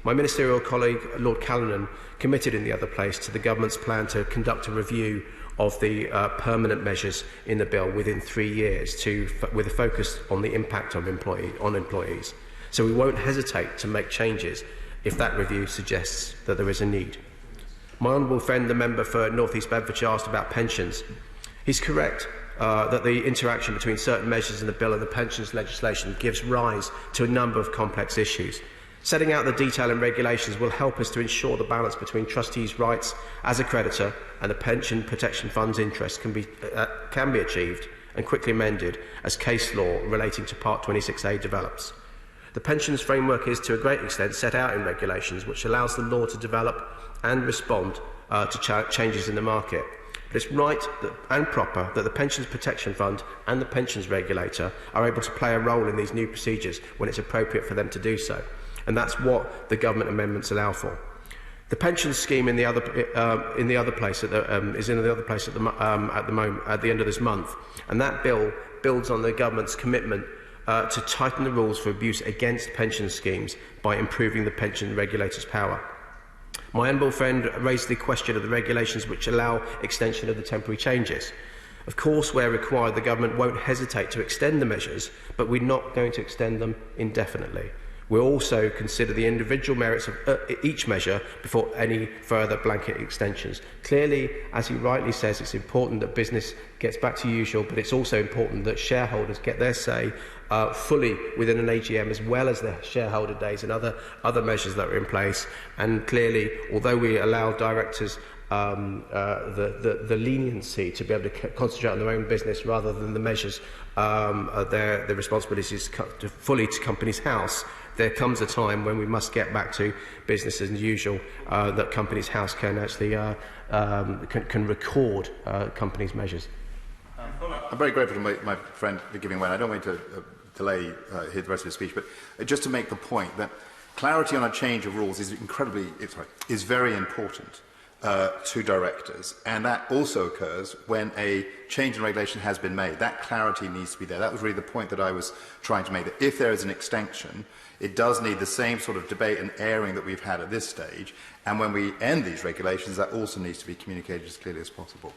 My ministerial colleague, Lord Callanan, committed in the other place to the government's plan to conduct a review of the permanent measures in the bill within 3 years, with a focus on the impact on employees. So we won't hesitate to make changes if that review suggests that there is a need. My honourable friend, the member for North East Bedfordshire, asked about pensions. He's correct that the interaction between certain measures in the bill and the pensions legislation gives rise to a number of complex issues. Setting out the detail and regulations will help us to ensure the balance between trustees' rights as a creditor and the Pension Protection Fund's interest can be achieved and quickly amended as case law relating to Part 26A develops. The pensions framework is to a great extent set out in regulations, which allows the law to develop and respond to changes in the market. But it's right and proper that the Pensions Protection Fund and the Pensions Regulator are able to play a role in these new procedures when it's appropriate for them to do so. And that's what the government amendments allow for. The pension scheme is in the other place at the end of this month, and that bill builds on the government's commitment to tighten the rules for abuse against pension schemes by improving the pension regulator's power. My honourable friend raised the question of the regulations which allow extension of the temporary changes. Of course, where required, the government won't hesitate to extend the measures, but we're not going to extend them indefinitely. We'll also consider the individual merits of each measure before any further blanket extensions. Clearly, as he rightly says, it's important that business gets back to usual, but it's also important that shareholders get their say fully within an AGM, as well as the shareholder days and other measures that are in place. And clearly, although we allow directors the leniency to be able to concentrate on their own business rather than the measures, their responsibilities fully to Companies House, there comes a time when we must get back to business as usual, that Companies House can actually can record companies' measures. I'm very grateful to my friend for giving way. I don't mean to delay the rest of his speech, but just to make the point that clarity on a change of rules is very important to directors, and that also occurs when a change in regulation has been made. That clarity needs to be there. That was really the point that I was trying to make, that if there is an extension, it does need the same sort of debate and airing that we've had at this stage, and when we end these regulations, that also needs to be communicated as clearly as possible.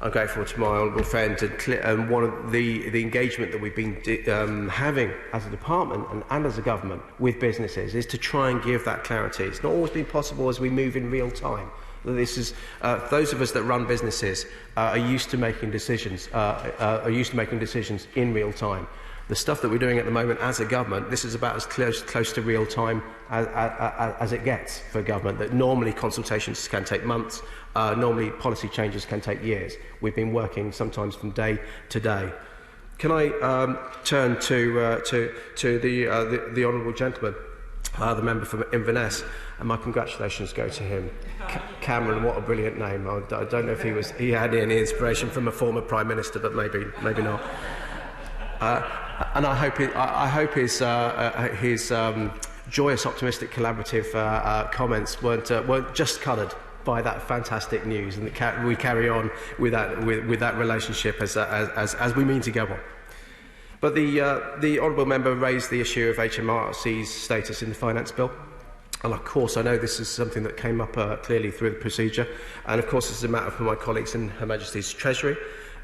I'm grateful to my honourable friend, and one of the engagement that we've been having as a department and as a government with businesses is to try and give that clarity. It's not always been possible as we move in real time. This is those of us that run businesses are used to making decisions. In real time. The stuff that we're doing at the moment as a government, this is about as close to real time as it gets for government. That normally consultations can take months, normally policy changes can take years. We've been working sometimes from day to day. Can I turn to the honourable gentleman, the member from Inverness, and my congratulations go to him. Cameron, what a brilliant name. I don't know if he had any inspiration from a former Prime Minister, but maybe not. And I hope his joyous, optimistic, collaborative comments weren't just coloured by that fantastic news, and that we carry on with that relationship as we mean to go on. But the honourable member raised the issue of HMRC's status in the Finance Bill. And of course, I know this is something that came up clearly through the procedure, and of course, this is a matter for my colleagues in Her Majesty's Treasury.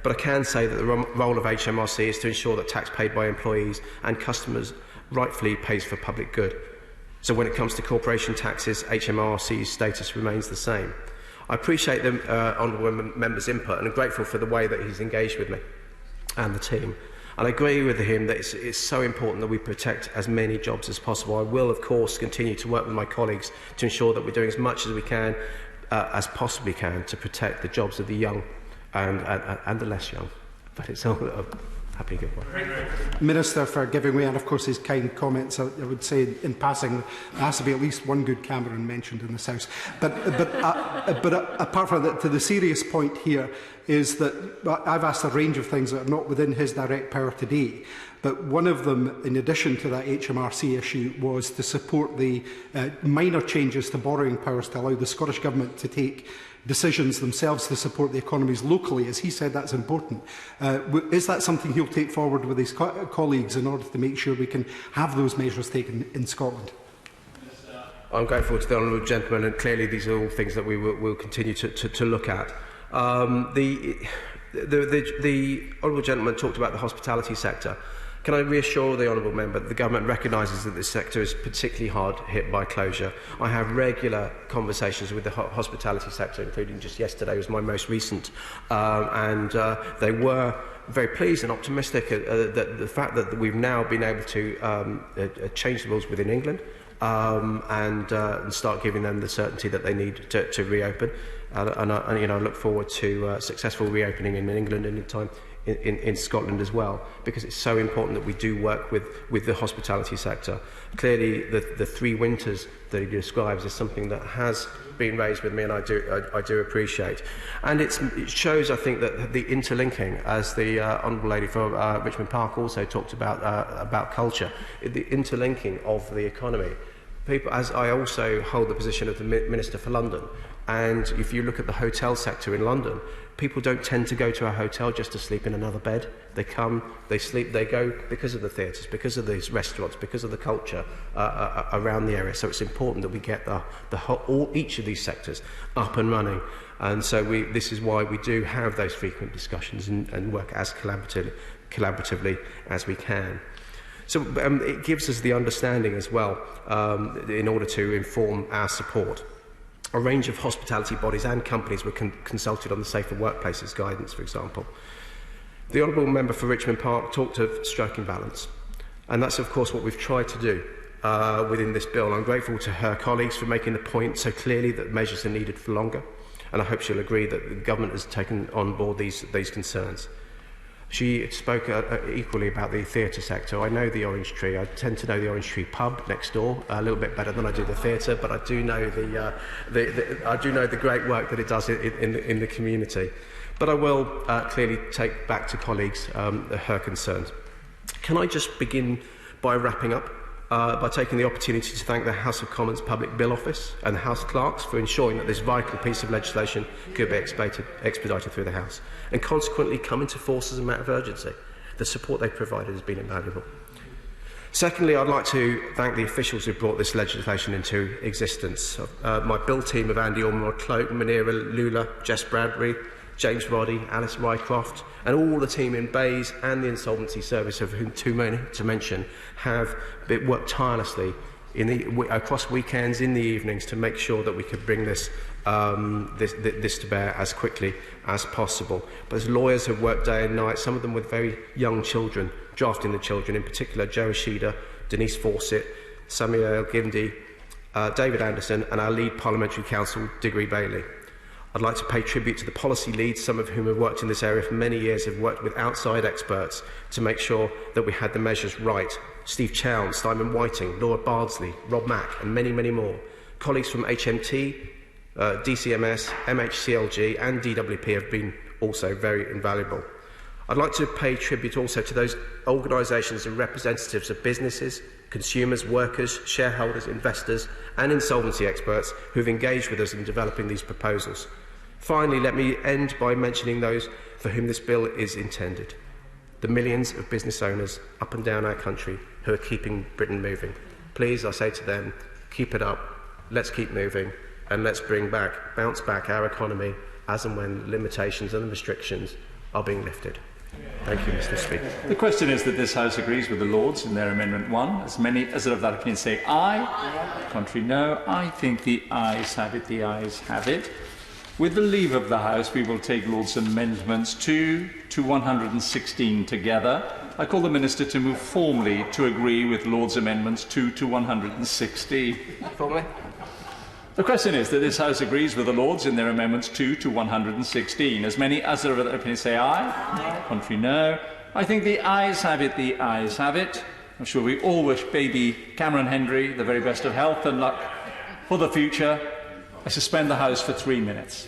But I can say that the role of HMRC is to ensure that tax paid by employees and customers rightfully pays for public good. So when it comes to corporation taxes, HMRC's status remains the same. I appreciate the honourable member's input, and I'm grateful for the way that he's engaged with me and the team. And I agree with him that it's so important that we protect as many jobs as possible. I will, of course, continue to work with my colleagues to ensure that we're doing as much as we can, as possibly can, to protect the jobs of the young and the less young. But it's all a happy good one. Minister for giving way, and of course his kind comments. I would say in passing, there has to be at least one good Cameron mentioned in this House. But apart from that, to the serious point here is that I've asked a range of things that are not within his direct power today. But one of them, in addition to that HMRC issue, was to support the minor changes to borrowing powers to allow the Scottish Government to take decisions themselves to support the economies locally. As he said, that's important. Is that something he'll take forward with his colleagues in order to make sure we can have those measures taken in Scotland? I'm grateful to the honourable gentleman, and clearly these are all things that we will continue to look at. The honourable gentleman talked about the hospitality sector. Can I reassure the honourable member that the government recognises that this sector is particularly hard hit by closure? I have regular conversations with the hospitality sector, including just yesterday was my most recent, and they were very pleased and optimistic that the fact that we've now been able to change the rules within England and start giving them the certainty that they need to reopen. And I look forward to successful reopening in England and in time in Scotland as well, because it's so important that we do work with the hospitality sector. Clearly, the 3 winters that he describes is something that has been raised with me, and I do appreciate. And it shows, I think, that the interlinking, as the honourable lady for Richmond Park also talked about culture, the interlinking of the economy. People, as I also hold the position of the Minister for London, and if you look at the hotel sector in London, people don't tend to go to a hotel just to sleep in another bed. They come, they sleep, they go because of the theatres, because of these restaurants, because of the culture around the area. So it's important that we get each of these sectors up and running. And so this is why we do have those frequent discussions and work as collaboratively as we can. So it gives us the understanding as well, in order to inform our support. A range of hospitality bodies and companies were consulted on the Safer Workplaces guidance, for example. The honourable member for Richmond Park talked of striking balance, and that's of course what we've tried to do within this bill. I'm grateful to her colleagues for making the point so clearly that measures are needed for longer, and I hope she'll agree that the government has taken on board these concerns. She spoke equally about the theatre sector. I know the Orange Tree. I tend to know the Orange Tree pub next door a little bit better than I do the theatre, but I do know the great work that it does in the community. But I will clearly take back to colleagues her concerns. Can I just begin by wrapping up by taking the opportunity to thank the House of Commons Public Bill Office and the House Clerks for ensuring that this vital piece of legislation could be expedited through the House and consequently come into force as a matter of urgency. The support they've provided has been invaluable. Secondly, I'd like to thank the officials who brought this legislation into existence. My bill team of Andy Ormond, Cloak, Manira Lula, Jess Bradbury, James Roddy, Alice Rycroft, and all the team in Bays and the Insolvency Service, of whom too many to mention, have worked tirelessly across weekends, in the evenings, to make sure that we could bring this to bear as quickly as possible. But as lawyers have worked day and night, some of them with very young children, drafting the children, in particular Joe Ashida, Denise Fawcett, Samuel Gindi, David Anderson, and our lead parliamentary counsel, Diggory Bailey. I'd like to pay tribute to the policy leads, some of whom have worked in this area for many years, have worked with outside experts to make sure that we had the measures right. Steve Chown, Simon Whiting, Laura Bardsley, Rob Mack, and many, many more. Colleagues from HMT, DCMS, MHCLG and DWP have been also very invaluable. I'd like to pay tribute also to those organisations and representatives of businesses, consumers, workers, shareholders, investors and insolvency experts who have engaged with us in developing these proposals. Finally, let me end by mentioning those for whom this bill is intended. The millions of business owners up and down our country who are keeping Britain moving. Please, I say to them, keep it up, let's keep moving, and let's bounce back our economy as and when limitations and restrictions are being lifted. Thank you, Mr. Speaker. The question is that this House agrees with the Lords in their Amendment 1. As many as are of that opinion say aye. Contrary, no. I think the ayes have it. The ayes have it. With the leave of the House, we will take Lords' Amendments 2 to 116 together. I call the Minister to move formally to agree with Lords' Amendments 2 to 116. Formally? The question is that this House agrees with the Lords in their Amendments 2 to 116. As many as are of that opinion say aye. Contrary, no. I think the ayes have it. The ayes have it. I'm sure we all wish baby Cameron Hendry the very best of health and luck for the future. I suspend the House for 3 minutes.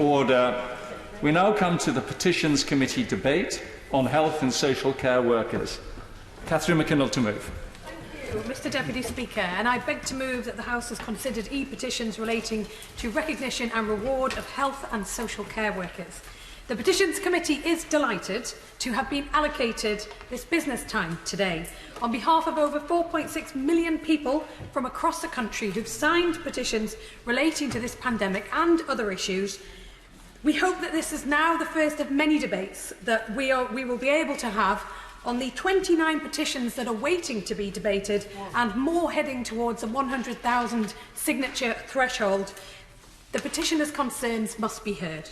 Order. We now come to the Petitions Committee debate on health and social care workers. Catherine McKinnell to move. Thank you, Mr Deputy Speaker, and I beg to move that the House has considered e-petitions relating to recognition and reward of health and social care workers. The Petitions Committee is delighted to have been allocated this business time today on behalf of over 4.6 million people from across the country who've signed petitions relating to this pandemic and other issues. We hope that this is now the first of many debates that we will be able to have on the 29 petitions that are waiting to be debated and more heading towards a 100,000 signature threshold. The petitioners' concerns must be heard.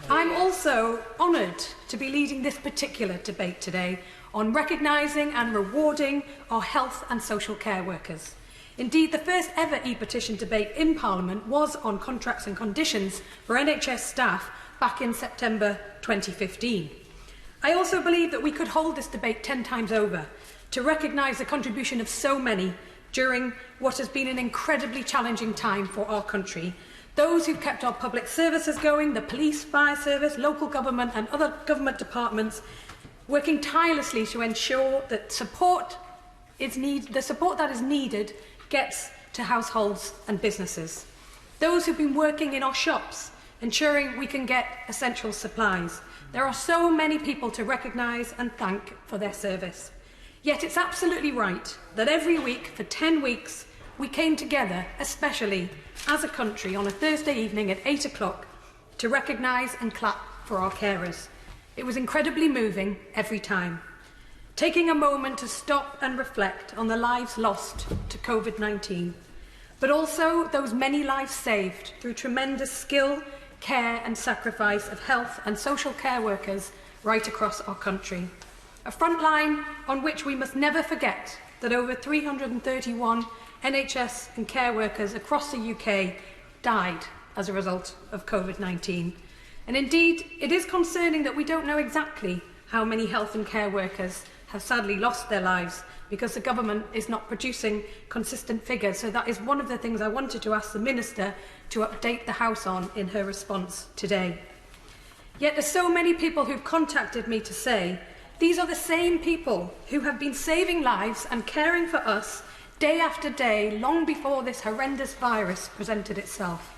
I'm also honoured to be leading this particular debate today on recognising and rewarding our health and social care workers. Indeed, the first ever e-petition debate in Parliament was on contracts and conditions for NHS staff back in September 2015. I also believe that we could hold this debate 10 times over to recognise the contribution of so many during what has been an incredibly challenging time for our country. Those who've kept our public services going, the police, fire service, local government and other government departments, working tirelessly to ensure that the support that is needed gets to households and businesses. Those who've been working in our shops, ensuring we can get essential supplies. There are so many people to recognise and thank for their service. Yet it's absolutely right that every week for 10 weeks we came together, especially as a country, on a Thursday evening at 8 o'clock to recognise and clap for our carers. It was incredibly moving every time. Taking a moment to stop and reflect on the lives lost to COVID-19, but also those many lives saved through tremendous skill, care and sacrifice of health and social care workers right across our country. A frontline on which we must never forget that over 331 NHS and care workers across the UK died as a result of COVID-19. And indeed, it is concerning that we don't know exactly how many health and care workers have sadly lost their lives because the government is not producing consistent figures. So that is one of the things I wanted to ask the Minister to update the House on in her response today. Yet there's so many people who've contacted me to say these are the same people who have been saving lives and caring for us day after day, long before this horrendous virus presented itself.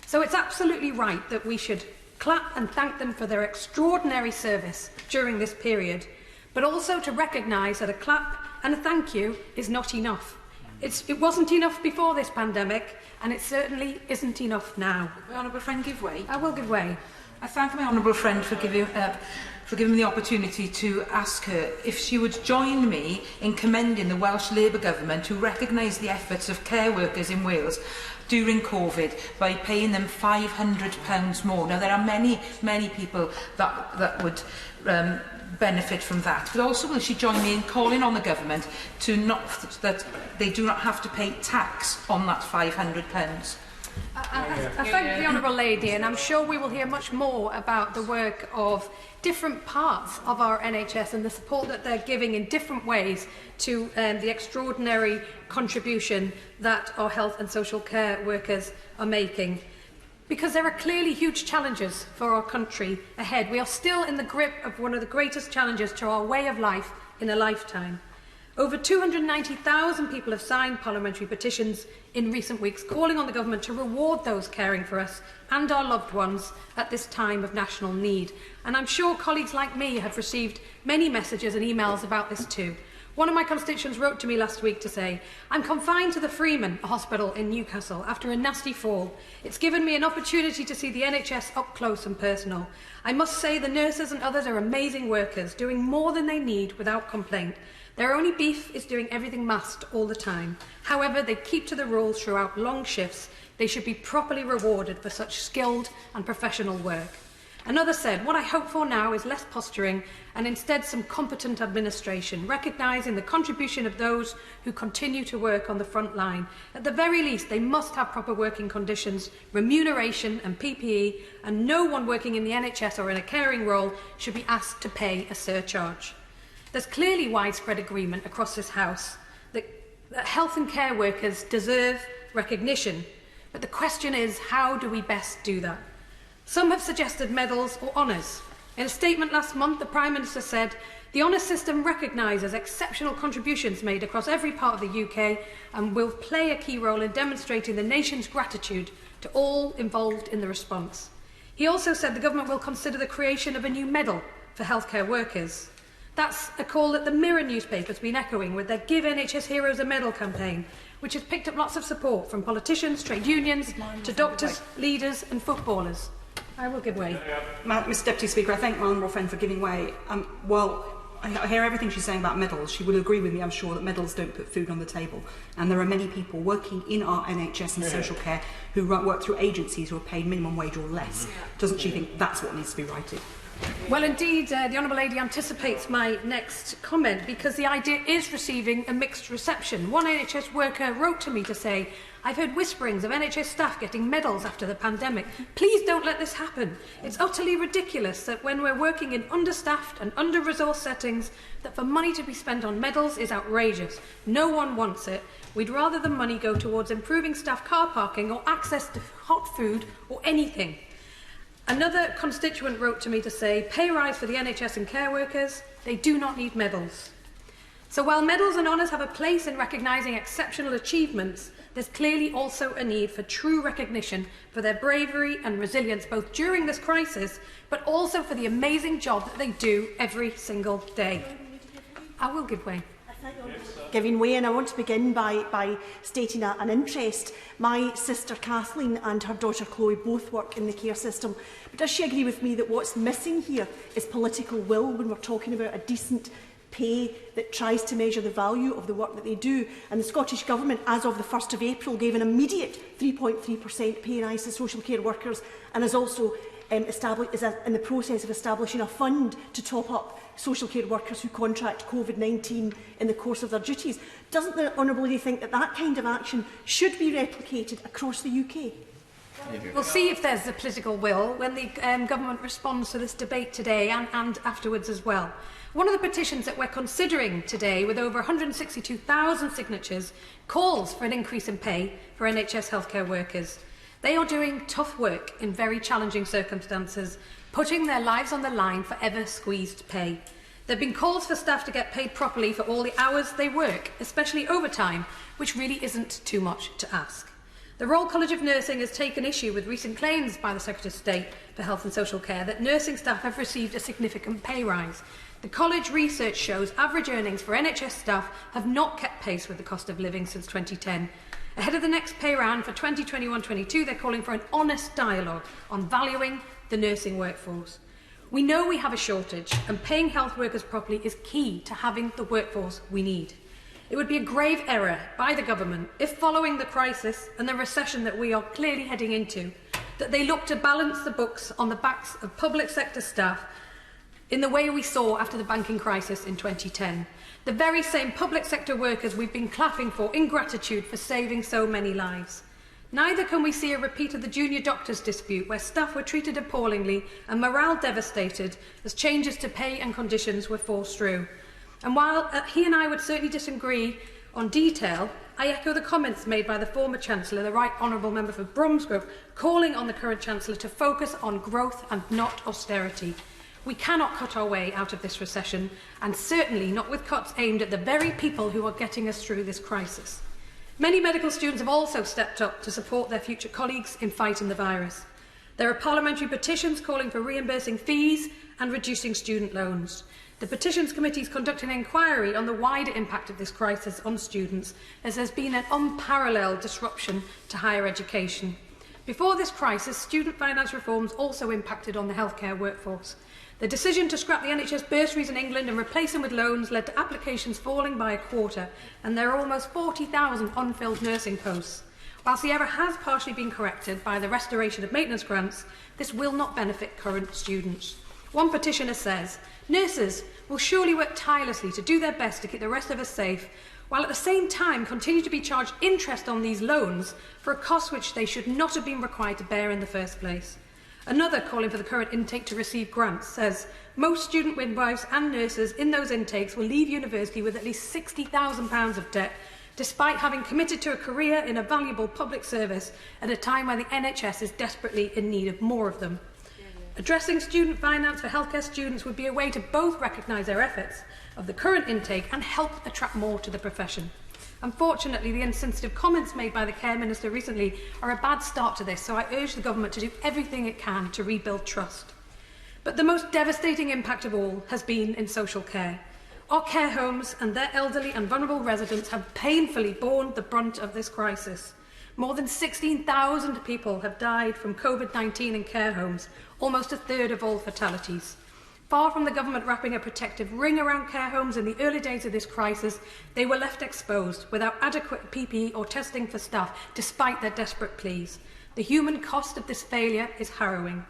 So it's absolutely right that we should clap and thank them for their extraordinary service during this period, but also to recognise that a clap and a thank you is not enough. It wasn't enough before this pandemic, and it certainly isn't enough now. My honourable friend give way. I will give way. I thank my honourable friend for giving me the opportunity to ask her if she would join me in commending the Welsh Labour Government who recognised the efforts of care workers in Wales during COVID by paying them £500 more. Now, there are many people that would benefit from that, but also will she join me in calling on the government that they do not have to pay tax on that £500? I thank the Honourable Lady, and I'm sure we will hear much more about the work of different parts of our NHS and the support that they're giving in different ways to the extraordinary contribution that our health and social care workers are making. Because there are clearly huge challenges for our country ahead. We are still in the grip of one of the greatest challenges to our way of life in a lifetime. Over 290,000 people have signed parliamentary petitions in recent weeks calling on the government to reward those caring for us and our loved ones at this time of national need. And I'm sure colleagues like me have received many messages and emails about this too. One of my constituents wrote to me last week to say, "I'm confined to the Freeman Hospital in Newcastle after a nasty fall. It's given me an opportunity to see the NHS up close and personal. I must say the nurses and others are amazing workers, doing more than they need without complaint. Their only beef is doing everything masked all the time. However, they keep to the rules throughout long shifts. They should be properly rewarded for such skilled and professional work." Another said, "What I hope for now is less posturing and instead some competent administration, recognising the contribution of those who continue to work on the front line. At the very least, they must have proper working conditions, remuneration and PPE, and no one working in the NHS or in a caring role should be asked to pay a surcharge." There's clearly widespread agreement across this House that health and care workers deserve recognition, but the question is, how do we best do that? Some have suggested medals or honours. In a statement last month, the Prime Minister said, "The honours system recognises exceptional contributions made across every part of the UK and will play a key role in demonstrating the nation's gratitude to all involved in the response." He also said the government will consider the creation of a new medal for healthcare workers. That's a call that the Mirror newspaper has been echoing with their Give NHS Heroes a Medal campaign, which has picked up lots of support from politicians, trade unions, to doctors, leaders and footballers. I will give way. Mr Deputy Speaker, I thank my honourable friend for giving way. Well, I hear everything she's saying about medals. She will agree with me, I'm sure, that medals don't put food on the table. And there are many people working in our NHS and social care who work through agencies who are paid minimum wage or less. Doesn't she think that's what needs to be righted? Well, indeed, the Honourable Lady anticipates my next comment, because the idea is receiving a mixed reception. One NHS worker wrote to me to say, "I've heard whisperings of NHS staff getting medals after the pandemic. Please don't let this happen. It's utterly ridiculous that when we're working in understaffed and under-resourced settings, that for money to be spent on medals is outrageous. No one wants it. We'd rather the money go towards improving staff car parking or access to hot food or anything." Another constituent wrote to me to say, "Pay rise for the NHS and care workers. They do not need medals." So while medals and honours have a place in recognising exceptional achievements, there's clearly also a need for true recognition for their bravery and resilience, both during this crisis, but also for the amazing job that they do every single day. I will give way. Giving way, and I want to begin by stating an interest. My sister Kathleen and her daughter Chloe both work in the care system. But does she agree with me that what's missing here is political will when we're talking about a decent pay that tries to measure the value of the work that they do? And the Scottish Government, as of the 1st of April, gave an immediate 3.3% pay rise to social care workers, and is also in the process of establishing a fund to top up social care workers who contract COVID-19 in the course of their duties. Doesn't the Honourable Lady think that that kind of action should be replicated across the UK? We'll see if there's the political will when the government responds to this debate today and afterwards as well. One of the petitions that we're considering today, with over 162,000 signatures, calls for an increase in pay for NHS healthcare workers. They are doing tough work in very challenging circumstances, putting their lives on the line for ever-squeezed pay. There have been calls for staff to get paid properly for all the hours they work, especially overtime, which really isn't too much to ask. The Royal College of Nursing has taken issue with recent claims by the Secretary of State for Health and Social Care that nursing staff have received a significant pay rise. The college research shows average earnings for NHS staff have not kept pace with the cost of living since 2010. Ahead of the next pay round for 2021-22, they're calling for an honest dialogue on valuing the nursing workforce. We know we have a shortage, and paying health workers properly is key to having the workforce we need. It would be a grave error by the government if, following the crisis and the recession that we are clearly heading into, that they look to balance the books on the backs of public sector staff in the way we saw after the banking crisis in 2010. The very same public sector workers we've been clapping for in gratitude for saving so many lives. Neither can we see a repeat of the junior doctors dispute, where staff were treated appallingly and morale devastated as changes to pay and conditions were forced through. And while he and I would certainly disagree on detail, I echo the comments made by the former Chancellor, the Right Honourable Member for Bromsgrove, calling on the current Chancellor to focus on growth and not austerity. We cannot cut our way out of this recession, and certainly not with cuts aimed at the very people who are getting us through this crisis. Many medical students have also stepped up to support their future colleagues in fighting the virus. There are parliamentary petitions calling for reimbursing fees and reducing student loans. The Petitions Committee is conducting an inquiry on the wider impact of this crisis on students, as there's been an unparalleled disruption to higher education. Before this crisis, student finance reforms also impacted on the healthcare workforce. The decision to scrap the NHS bursaries in England and replace them with loans led to applications falling by a quarter, and there are almost 40,000 unfilled nursing posts. Whilst the error has partially been corrected by the restoration of maintenance grants, this will not benefit current students. One petitioner says, "Nurses will surely work tirelessly to do their best to keep the rest of us safe, while at the same time continue to be charged interest on these loans for a cost which they should not have been required to bear in the first place." Another, calling for the current intake to receive grants, says most student midwives and nurses in those intakes will leave university with at least £60,000 of debt, despite having committed to a career in a valuable public service at a time when the NHS is desperately in need of more of them. Addressing student finance for healthcare students would be a way to both recognise their efforts of the current intake and help attract more to the profession. Unfortunately, the insensitive comments made by the Care Minister recently are a bad start to this, so I urge the Government to do everything it can to rebuild trust. But the most devastating impact of all has been in social care. Our care homes and their elderly and vulnerable residents have painfully borne the brunt of this crisis. More than 16,000 people have died from COVID-19 in care homes, almost a third of all fatalities. Far from the Government wrapping a protective ring around care homes in the early days of this crisis, they were left exposed without adequate PPE or testing for staff, despite their desperate pleas. The human cost of this failure is harrowing.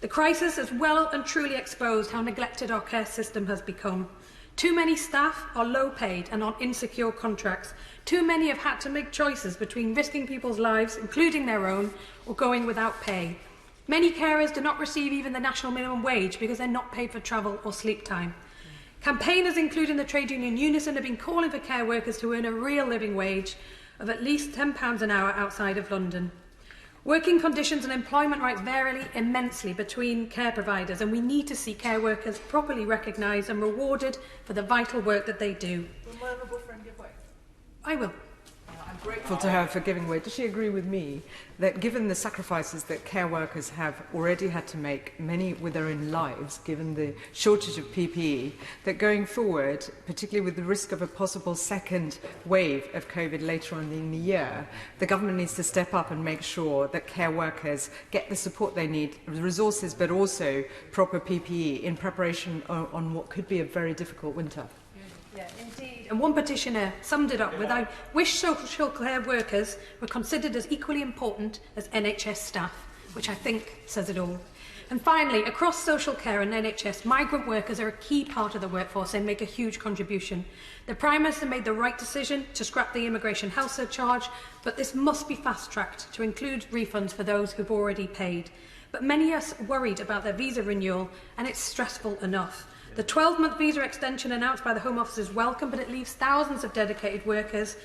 The crisis has well and truly exposed how neglected our care system has become. Too many staff are low paid and on insecure contracts. Too many have had to make choices between risking people's lives, including their own, or going without pay. Many carers do not receive even the national minimum wage because they're not paid for travel or sleep time. Campaigners, including the trade union Unison, have been calling for care workers to earn a real living wage of at least £10 an hour outside of London. Working conditions and employment rights vary immensely between care providers, and we need to see care workers properly recognised and rewarded for the vital work that they do. Will my honourable friend give way? I will. I'm grateful to her for giving way. Does she agree with me that given the sacrifices that care workers have already had to make, many with their own lives, given the shortage of PPE, that going forward, particularly with the risk of a possible second wave of COVID later on in the year, the Government needs to step up and make sure that care workers get the support they need, resources, but also proper PPE in preparation on what could be a very difficult winter? Yeah, indeed. And one petitioner summed it up with, "I wish social care workers were considered as equally important as NHS staff," which I think says it all. And finally, across social care and NHS, migrant workers are a key part of the workforce and make a huge contribution. The Prime Minister made the right decision to scrap the immigration health surcharge, but this must be fast-tracked to include refunds for those who've already paid. But many are worried about their visa renewal, and it's stressful enough. The 12-month visa extension announced by the Home Office is welcome, but it leaves thousands of dedicated workers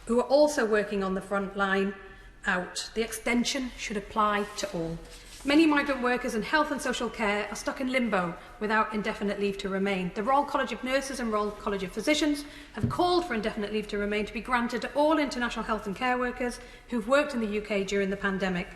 who are also working on the front line out. The extension should apply to all. Many migrant workers in health and social care are stuck in limbo without indefinite leave to remain. The Royal College of Nurses and Royal College of Physicians have called for indefinite leave to remain to be granted to all international health and care workers who've worked in the UK during the pandemic.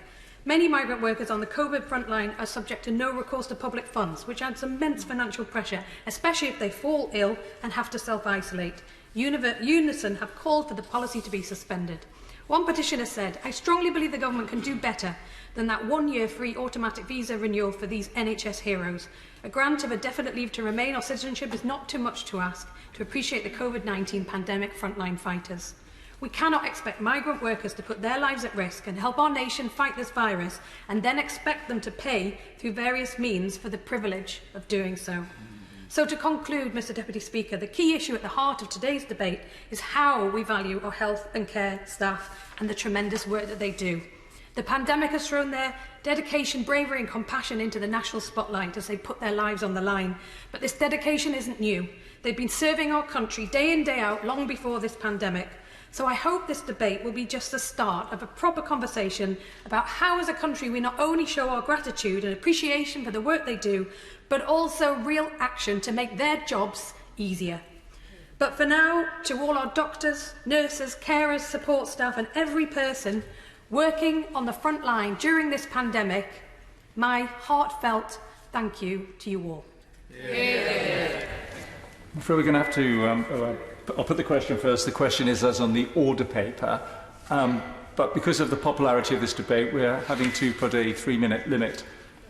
Many migrant workers on the COVID frontline are subject to no recourse to public funds, which adds immense financial pressure, especially if they fall ill and have to self-isolate. Unison have called for the policy to be suspended. One petitioner said, "I strongly believe the Government can do better than that one-year free automatic visa renewal for these NHS heroes. A grant of a definite leave to remain or citizenship is not too much to ask to appreciate the COVID-19 pandemic frontline fighters. We cannot expect migrant workers to put their lives at risk and help our nation fight this virus and then expect them to pay through various means for the privilege of doing so." So to conclude, Mr Deputy Speaker, the key issue at the heart of today's debate is how we value our health and care staff and the tremendous work that they do. The pandemic has thrown their dedication, bravery and compassion into the national spotlight as they put their lives on the line. But this dedication isn't new. They've been serving our country day in, day out, long before this pandemic. So I hope this debate will be just the start of a proper conversation about how as a country we not only show our gratitude and appreciation for the work they do, but also real action to make their jobs easier. But for now, to all our doctors, nurses, carers, support staff and every person working on the front line during this pandemic, my heartfelt thank you to you all. I'm afraid we're going to have to... I'll put the question first. The question is as on the order paper. But because of the popularity of this debate, we're having to put a 3-minute limit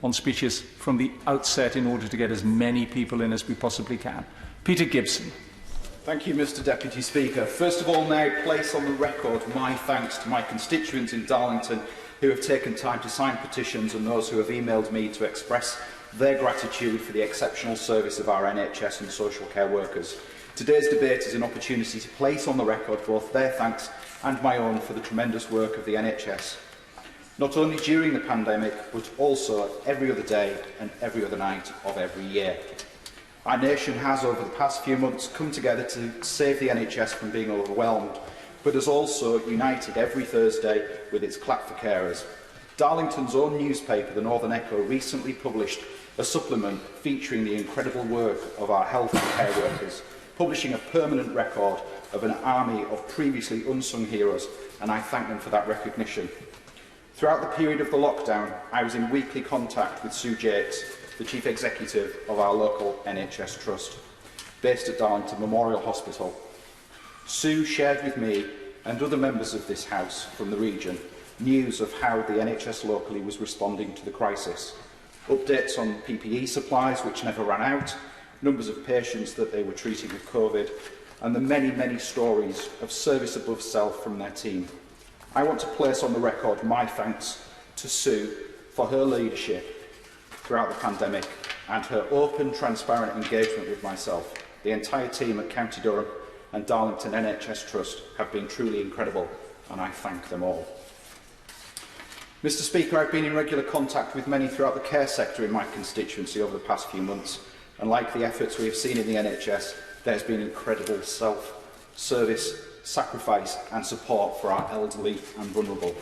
on speeches from the outset in order to get as many people in as we possibly can. Peter Gibson. Thank you, Mr Deputy Speaker. First of all, now place on the record my thanks to my constituents in Darlington who have taken time to sign petitions and those who have emailed me to express their gratitude for the exceptional service of our NHS and social care workers. Today's debate is an opportunity to place on the record both their thanks and my own for the tremendous work of the NHS, not only during the pandemic, but also every other day and every other night of every year. Our nation has, over the past few months, come together to save the NHS from being overwhelmed, but has also united every Thursday with its clap for carers. Darlington's own newspaper, the Northern Echo, recently published a supplement featuring the incredible work of our health and care workers, publishing a permanent record of an army of previously unsung heroes, and I thank them for that recognition. Throughout the period of the lockdown, I was in weekly contact with Sue Jakes, the Chief Executive of our local NHS Trust, based at Darlington Memorial Hospital. Sue shared with me and other members of this House from the region news of how the NHS locally was responding to the crisis, updates on PPE supplies which never ran out, numbers of patients that they were treating with COVID, and the many, many stories of service above self from their team. I want to place on the record my thanks to Sue for her leadership throughout the pandemic and her open, transparent engagement with myself. The entire team at County Durham and Darlington NHS Trust have been truly incredible, and I thank them all. Mr Speaker, I've been in regular contact with many throughout the care sector in my constituency over the past few months, and like the efforts we have seen in the NHS, there has been incredible self-service, sacrifice and support for our elderly and vulnerable.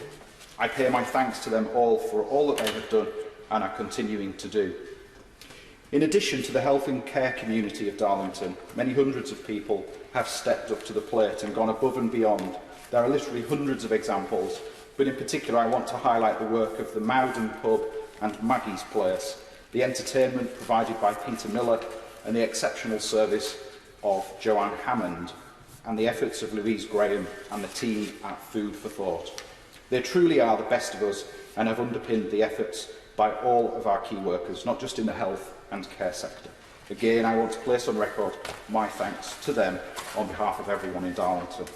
I pay my thanks to them all for all that they have done and are continuing to do. In addition to the health and care community of Darlington, many hundreds of people have stepped up to the plate and gone above and beyond. There are literally hundreds of examples, but in particular I want to highlight the work of the Mowden Pub and Maggie's Place, the entertainment provided by Peter Miller and the exceptional service of Joanne Hammond, and the efforts of Louise Graham and the team at Food for Thought. They truly are the best of us and have underpinned the efforts by all of our key workers, not just in the health and care sector. Again, I want to place on record my thanks to them on behalf of everyone in Darlington.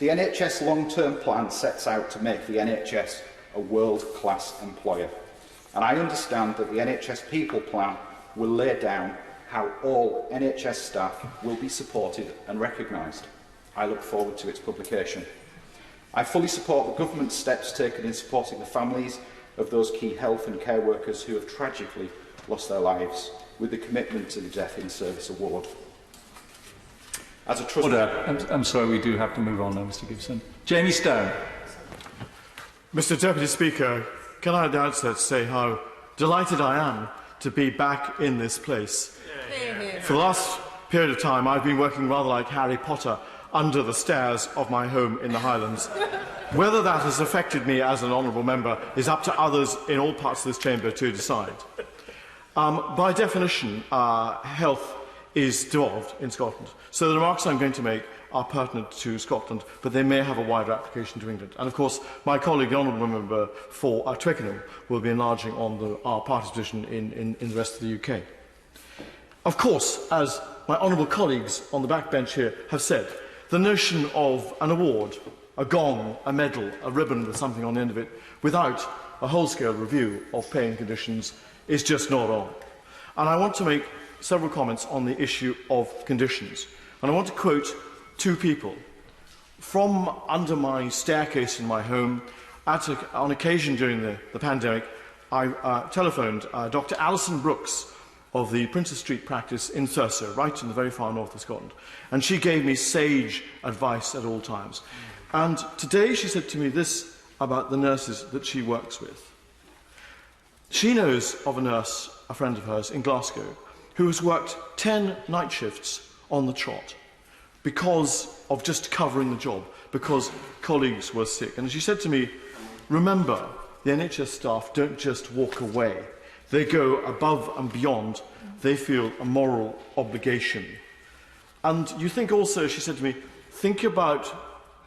The NHS long-term plan sets out to make the NHS a world-class employer, and I understand that the NHS People Plan will lay down how all NHS staff will be supported and recognised. I look forward to its publication. I fully support the government's steps taken in supporting the families of those key health and care workers who have tragically lost their lives, with the commitment to the Death in Service Award. As a trust... Order. I'm sorry, we do have to move on now, Mr Gibson. Jamie Stone. Mr Deputy Speaker, can I at the outset say how delighted I am to be back in this place. For the last period of time, I've been working rather like Harry Potter under the stairs of my home in the Highlands. Whether that has affected me as an honourable member is up to others in all parts of this chamber to decide. By definition, health is devolved in Scotland. So the remarks I'm going to make are pertinent to Scotland, but they may have a wider application to England. And of course, my colleague, the honourable member for Twickenham, will be enlarging on our party's position in the rest of the UK. Of course, as my honourable colleagues on the backbench here have said, the notion of an award, a gong, a medal, a ribbon with something on the end of it, without a whole-scale review of pay and conditions is just not on. And I want to make several comments on the issue of conditions. And I want to quote two people. From under my staircase in my home, on occasion during the pandemic, I telephoned Dr. Alison Brooks of the Princess Street practice in Thurso, right in the very far north of Scotland. And she gave me sage advice at all times. And today she said to me this about the nurses that she works with. She knows of a nurse, a friend of hers, in Glasgow, who has worked 10 night shifts on the trot because of just covering the job, because colleagues were sick. And she said to me, remember, the NHS staff don't just walk away. They go above and beyond. They feel a moral obligation. And you think also, she said to me, think about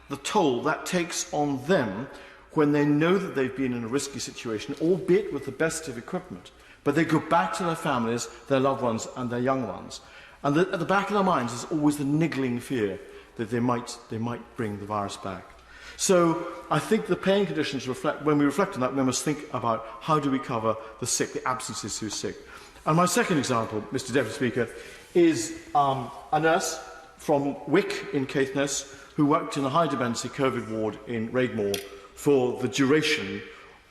the toll that takes on them when they know that they've been in a risky situation, albeit with the best of equipment, but they go back to their families, their loved ones and their young ones. And at the back of their minds is always the niggling fear that they might bring the virus back. So I think the paying conditions reflect, when we reflect on that, we must think about how do we cover the sick, the absences who are sick. And my second example, Mr Deputy Speaker, is a nurse from Wick in Caithness who worked in a high-dependency COVID ward in Raigmore for the duration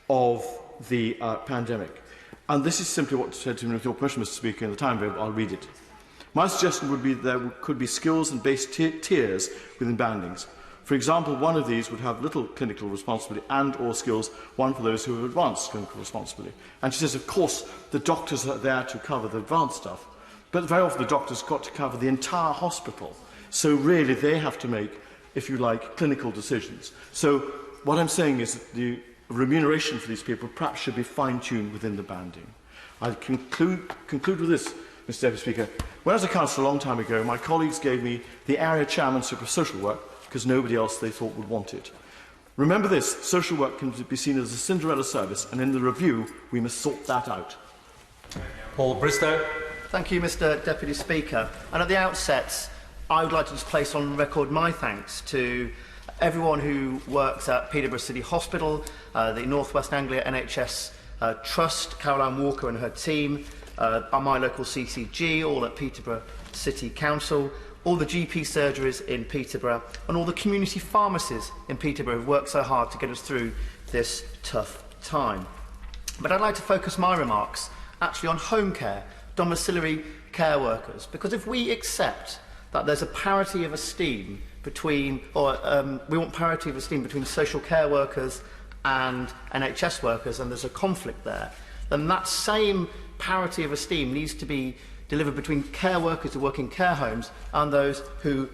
of the pandemic. And this is simply what said to me, with your permission, Mr Speaker, in the time available, I'll read it. My suggestion would be there could be skills and base tiers within bandings. For example, one of these would have little clinical responsibility and or skills, one for those who have advanced clinical responsibility. And she says, of course, the doctors are there to cover the advanced stuff, but very often the doctors got to cover the entire hospital. So really they have to make, if you like, clinical decisions. So what I'm saying is that the remuneration for these people perhaps should be fine-tuned within the banding. I conclude with this, Mr Deputy Speaker. When I was a councillor a long time ago, my colleagues gave me the area chairmanship of social work because nobody else they thought would want it. Remember this, social work can be seen as a Cinderella service, and in the review we must sort that out. Paul Bristow. Thank you, Mr Deputy Speaker. And at the outset, I would like to just place on record my thanks to everyone who works at Peterborough City Hospital, the North West Anglia NHS Trust, Caroline Walker and her team, my local CCG, all at Peterborough City Council, all the GP surgeries in Peterborough, and all the community pharmacies in Peterborough who worked so hard to get us through this tough time. But I'd like to focus my remarks actually on home care, domiciliary care workers, because if we accept that there's a parity of esteem between, we want parity of esteem between social care workers and NHS workers, and there's a conflict there, then that same parity of esteem needs to be delivered between care workers who work in care homes and those who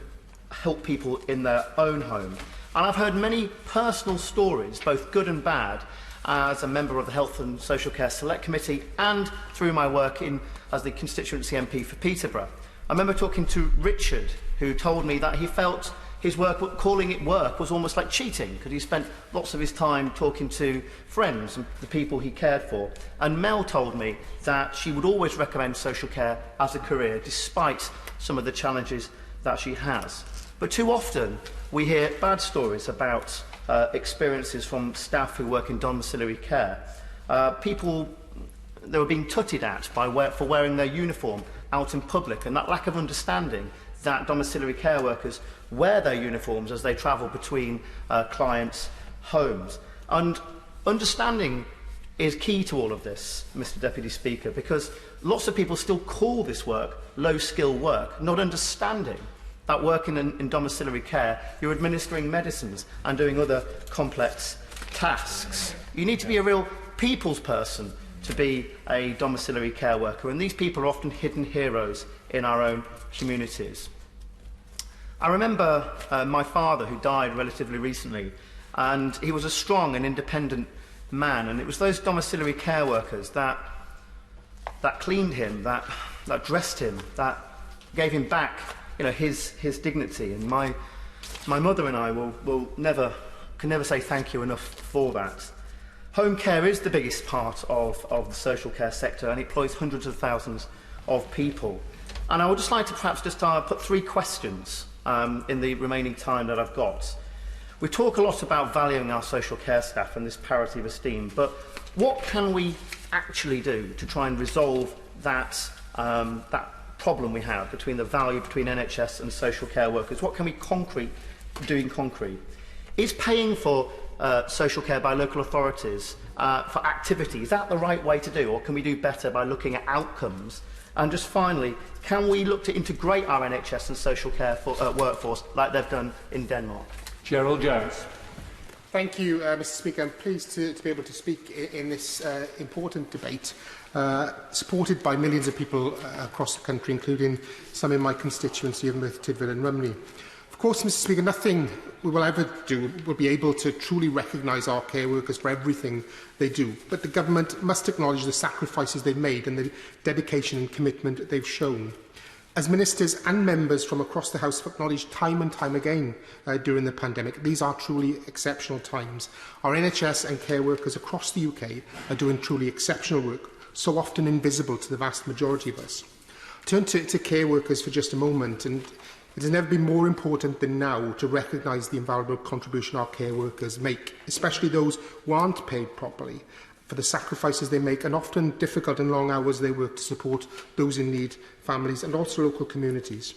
help people in their own home. And I've heard many personal stories, both good and bad, as a member of the Health and Social Care Select Committee and through my work as the constituency MP for Peterborough. I remember talking to Richard, who told me that he felt his work, calling it work, was almost like cheating, because he spent lots of his time talking to friends and the people he cared for. And Mel told me that she would always recommend social care as a career, despite some of the challenges that she has. But too often, we hear bad stories about experiences from staff who work in domiciliary care. People, they were being tutted at for wearing their uniform out in public, and that lack of understanding that domiciliary care workers wear their uniforms as they travel between clients' homes. And understanding is key to all of this, Mr Deputy Speaker, because lots of people still call this work low-skill work, not understanding that working in domiciliary care, you're administering medicines and doing other complex tasks. You need to be a real people's person to be a domiciliary care worker, and these people are often hidden heroes in our own communities. I remember my father, who died relatively recently, and he was a strong and independent man, and it was those domiciliary care workers that cleaned him, that dressed him, that gave him back, his dignity. And my mother and I can never say thank you enough for that. Home care is the biggest part of the social care sector, and it employs hundreds of thousands of people. And I would just like to perhaps just put three questions in the remaining time that I've got. We talk a lot about valuing our social care staff and this parity of esteem, but what can we actually do to try and resolve that problem we have between the value between NHS and social care workers? What can we do in concrete? Is paying for social care by local authorities for activity, is that the right way to do, or can we do better by looking at outcomes? And just finally, can we look to integrate our NHS and social care workforce like they've done in Denmark? Gerald Jones. Thank you, Mr Speaker. I'm pleased to be able to speak in this important debate, supported by millions of people across the country, including some in my constituency of Merthyr Tydfil and Rumney. Of course, Mr Speaker, nothing we will ever do will be able to truly recognise our care workers for everything they do, but the government must acknowledge the sacrifices they've made and the dedication and commitment they've shown. As ministers and members from across the House have acknowledged time and time again during the pandemic, these are truly exceptional times. Our NHS and care workers across the UK are doing truly exceptional work, so often invisible to the vast majority of us. Turn to care workers for just a moment, and it has never been more important than now to recognise the invaluable contribution our care workers make, especially those who aren't paid properly, for the sacrifices they make and often difficult and long hours they work to support those in need, families and also local communities.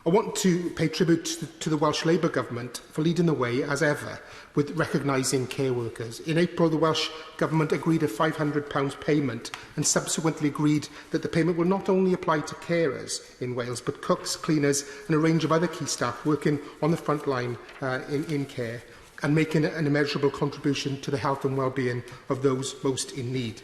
I want to pay tribute to the Welsh Labour Government for leading the way, as ever, with recognising care workers. In April, the Welsh Government agreed a £500 payment and subsequently agreed that the payment will not only apply to carers in Wales, but cooks, cleaners and a range of other key staff working on the front line in care and making an immeasurable contribution to the health and well-being of those most in need.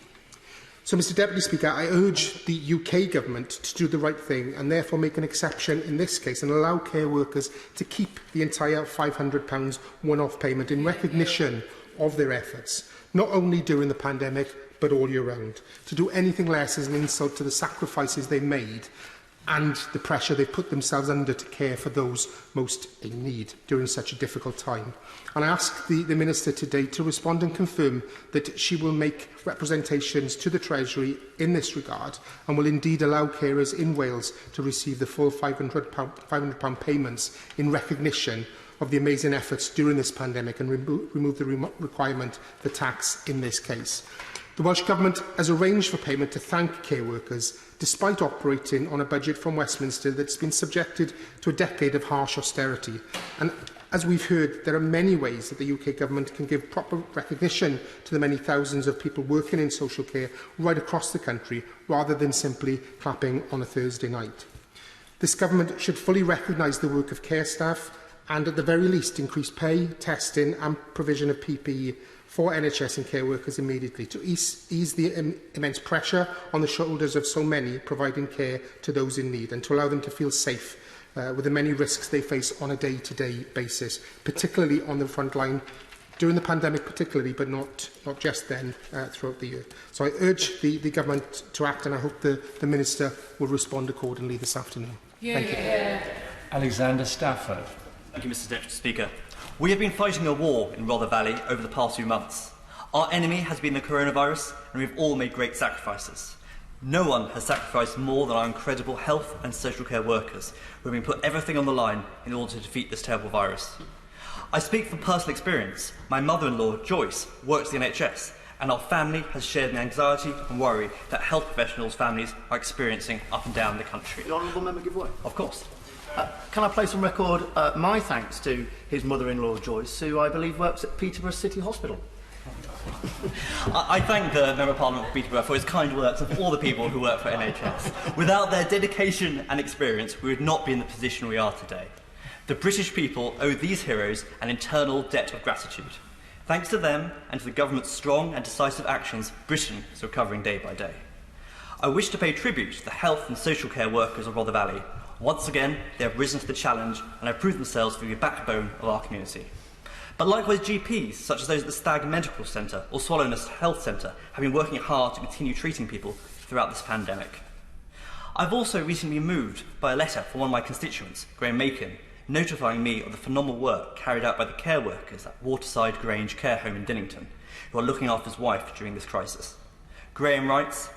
So, Mr Deputy Speaker, I urge the UK Government to do the right thing and therefore make an exception in this case and allow care workers to keep the entire £500 one-off payment in recognition of their efforts, not only during the pandemic but all year round. To do anything less is an insult to the sacrifices they made and the pressure they put themselves under to care for those most in need during such a difficult time. And I ask the Minister today to respond and confirm that she will make representations to the Treasury in this regard and will indeed allow carers in Wales to receive the full £500 payments in recognition of the amazing efforts during this pandemic and remove the requirement for tax in this case. The Welsh Government has arranged for payment to thank care workers despite operating on a budget from Westminster that's been subjected to a decade of harsh austerity. And as we've heard, there are many ways that the UK Government can give proper recognition to the many thousands of people working in social care right across the country, rather than simply clapping on a Thursday night. This Government should fully recognise the work of care staff and, at the very least, increase pay, testing and provision of PPE for NHS and care workers immediately to ease the immense pressure on the shoulders of so many providing care to those in need and to allow them to feel safe with the many risks they face on a day-to-day basis, particularly on the front line, during the pandemic particularly, but not just then, throughout the year. So I urge the Government to act, and I hope the Minister will respond accordingly this afternoon. Thank you. Alexander Stafford. Thank you, Mr Deputy Speaker. We have been fighting a war in Rother Valley over the past few months. Our enemy has been the coronavirus, and we've all made great sacrifices. No one has sacrificed more than our incredible health and social care workers, who have been put everything on the line in order to defeat this terrible virus. I speak from personal experience. My mother-in-law, Joyce, works at the NHS, and our family has shared the anxiety and worry that health professionals' families are experiencing up and down the country. The Honourable Member give way. Of course. Can I place on record my thanks to his mother-in-law, Joyce, who I believe works at Peterborough City Hospital? I thank the Member of Parliament for Peterborough for his kind words and for all the people who work for NHS. Without their dedication and experience, we would not be in the position we are today. The British people owe these heroes an eternal debt of gratitude. Thanks to them and to the government's strong and decisive actions, Britain is recovering day by day. I wish to pay tribute to the health and social care workers of Rother Valley. Once again, they have risen to the challenge and have proved themselves to be the backbone of our community. But likewise, GPs, such as those at the Stag Medical Centre or Swallownest Health Centre, have been working hard to continue treating people throughout this pandemic. I've also recently been moved by a letter from one of my constituents, Graham Macon, notifying me of the phenomenal work carried out by the care workers at Waterside Grange Care Home in Dinnington, who are looking after his wife during this crisis. Graham writes,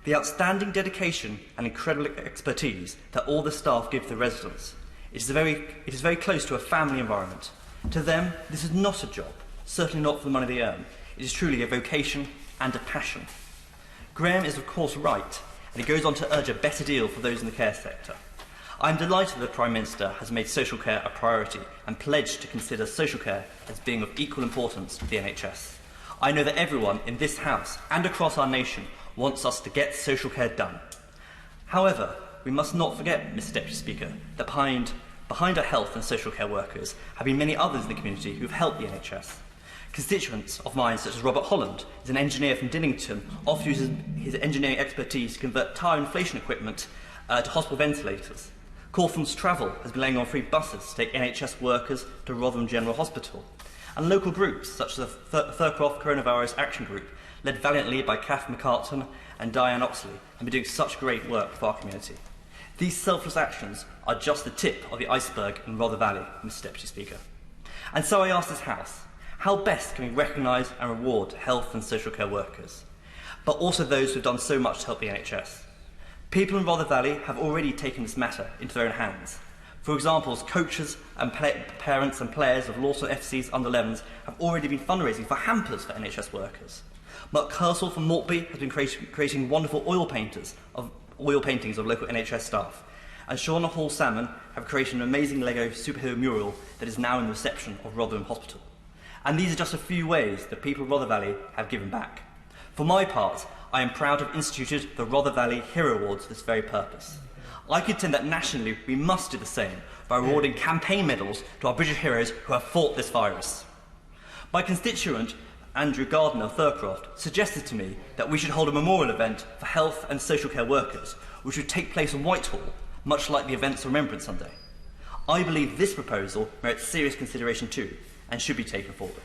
"The outstanding dedication and incredible expertise that all the staff give to the residents. It is very close to a family environment. To them, this is not a job, certainly not for the money they earn. It is truly a vocation and a passion." Graham is of course right, and he goes on to urge a better deal for those in the care sector. I am delighted that the Prime Minister has made social care a priority and pledged to consider social care as being of equal importance to the NHS. I know that everyone in this House and across our nation wants us to get social care done. However, we must not forget, Mr Deputy Speaker, that behind our health and social care workers have been many others in the community who have helped the NHS. Constituents of mine, such as Robert Holland, is an engineer from Dinnington, often uses his engineering expertise to convert tyre inflation equipment to hospital ventilators. Corfham's Travel has been laying on free buses to take NHS workers to Rotherham General Hospital. And local groups, such as the Thurcroft Coronavirus Action Group, led valiantly by Kath McCartan and Diane Oxley, have been doing such great work for our community. These selfless actions are just the tip of the iceberg in Rother Valley, Mr Deputy Speaker. And so I ask this House, how best can we recognise and reward health and social care workers, but also those who have done so much to help the NHS? People in Rother Valley have already taken this matter into their own hands. For example, coaches and parents and players of Lawson FC's under-11s have already been fundraising for hampers for NHS workers. Mark Kersel from Maltby has been creating wonderful oil paintings of local NHS staff. and Shauna Hall Salmon have created an amazing Lego superhero mural that is now in the reception of Rotherham Hospital. And these are just a few ways the people of Rother Valley have given back. For my part, I am proud to have instituted the Rother Valley Hero Awards for this very purpose. I contend that nationally we must do the same by awarding campaign medals to our British heroes who have fought this virus. My constituent, Andrew Gardner of Thurcroft, suggested to me that we should hold a memorial event for health and social care workers, which would take place in Whitehall, much like the events of Remembrance Sunday. I believe this proposal merits serious consideration too, and should be taken forward.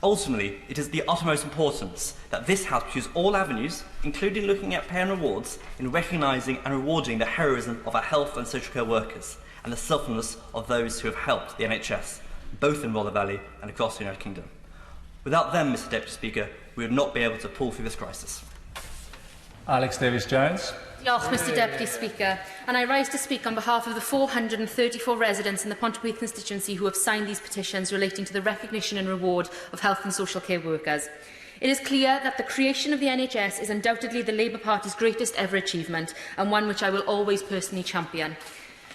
Ultimately, it is the utmost importance that this House pursue all avenues, including looking at pay and rewards, in recognising and rewarding the heroism of our health and social care workers and the selflessness of those who have helped the NHS, both in Rother Valley and across the United Kingdom. Without them, Mr Deputy Speaker, we would not be able to pull through this crisis. Alex Davies-Jones. Diolch, Mr Deputy Speaker, and I rise to speak on behalf of the 434 residents in the Pontypridd constituency who have signed these petitions relating to the recognition and reward of health and social care workers. It is clear that the creation of the NHS is undoubtedly the Labour Party's greatest ever achievement, and one which I will always personally champion.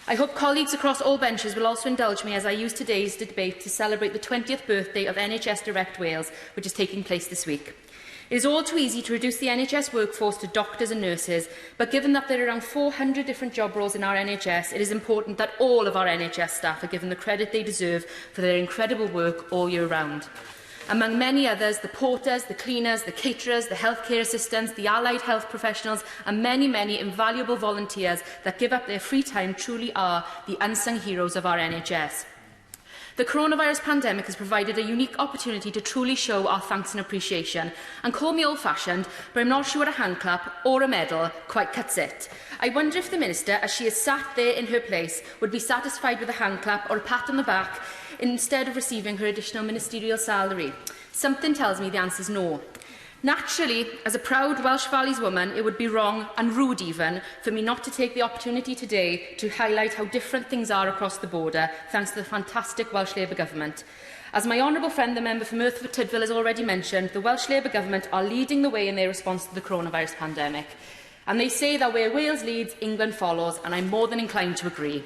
I hope colleagues across all benches will also indulge me as I use today's debate to celebrate the 20th birthday of NHS Direct Wales, which is taking place this week. It is all too easy to reduce the NHS workforce to doctors and nurses, but given that there are around 400 different job roles in our NHS, it is important that all of our NHS staff are given the credit they deserve for their incredible work all year round. Among many others, the porters, the cleaners, the caterers, the healthcare assistants, the allied health professionals and many, many invaluable volunteers that give up their free time truly are the unsung heroes of our NHS. The coronavirus pandemic has provided a unique opportunity to truly show our thanks and appreciation. And call me old-fashioned, but I'm not sure a hand clap or a medal quite cuts it. I wonder if the Minister, as she is sat there in her place, would be satisfied with a hand clap or a pat on the back instead of receiving her additional ministerial salary. Something tells me the answer is no. Naturally, as a proud Welsh Valleys woman, it would be wrong and rude even for me not to take the opportunity today to highlight how different things are across the border, thanks to the fantastic Welsh Labour Government. As my honourable friend, the member for Merthyr Tydfil, has already mentioned, the Welsh Labour Government are leading the way in their response to the coronavirus pandemic. And they say that where Wales leads, England follows, and I'm more than inclined to agree.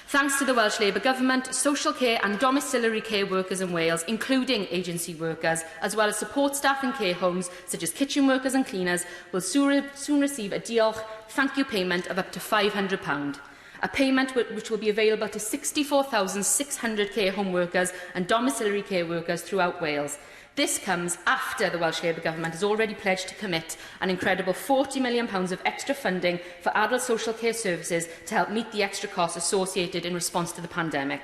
Thanks to the Welsh Labour Government, social care and domiciliary care workers in Wales, including agency workers, as well as support staff in care homes, such as kitchen workers and cleaners, will soon receive a diolch thank you payment of up to £500. A payment which will be available to 64,600 care home workers and domiciliary care workers throughout Wales. This comes after the Welsh Labour Government has already pledged to commit an incredible £40 million of extra funding for adult social care services to help meet the extra costs associated in response to the pandemic.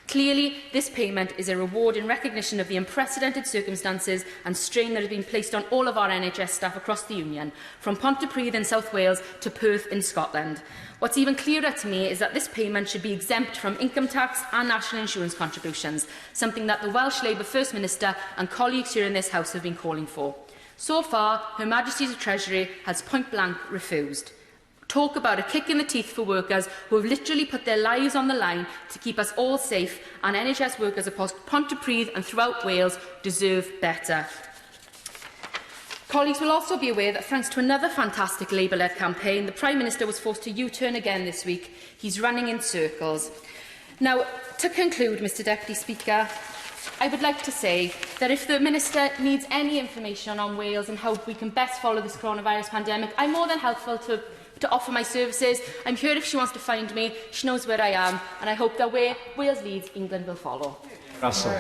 Clearly, this payment is a reward in recognition of the unprecedented circumstances and strain that has been placed on all of our NHS staff across the Union, from Pontypridd in South Wales to Perth in Scotland. What's even clearer to me is that this payment should be exempt from income tax and national insurance contributions, something that the Welsh Labour First Minister and colleagues here in this House have been calling for. So far, Her Majesty's Treasury has point-blank refused. Talk about a kick in the teeth for workers who have literally put their lives on the line to keep us all safe, and NHS workers across Pontypridd and throughout Wales deserve better. Colleagues will also be aware that thanks to another fantastic Labour-led campaign, the Prime Minister was forced to U-turn again this week. He's running in circles. Now, to conclude, Mr Deputy Speaker, I would like to say that if the Minister needs any information on Wales and how we can best follow this coronavirus pandemic, I'm more than helpful to offer my services. I'm here if she wants to find me. She knows where I am, and I hope that where Wales leads, England will follow. Russell.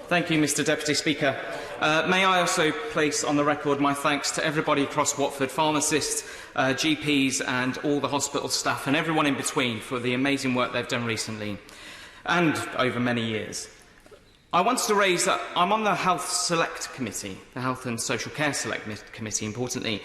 Thank you, Mr Deputy Speaker. May I also place on the record my thanks to everybody across Watford, pharmacists, GPs and all the hospital staff and everyone in between for the amazing work they've done recently and over many years. I wanted to raise that I'm on the Health Select Committee, the Health and Social Care Select Committee, importantly,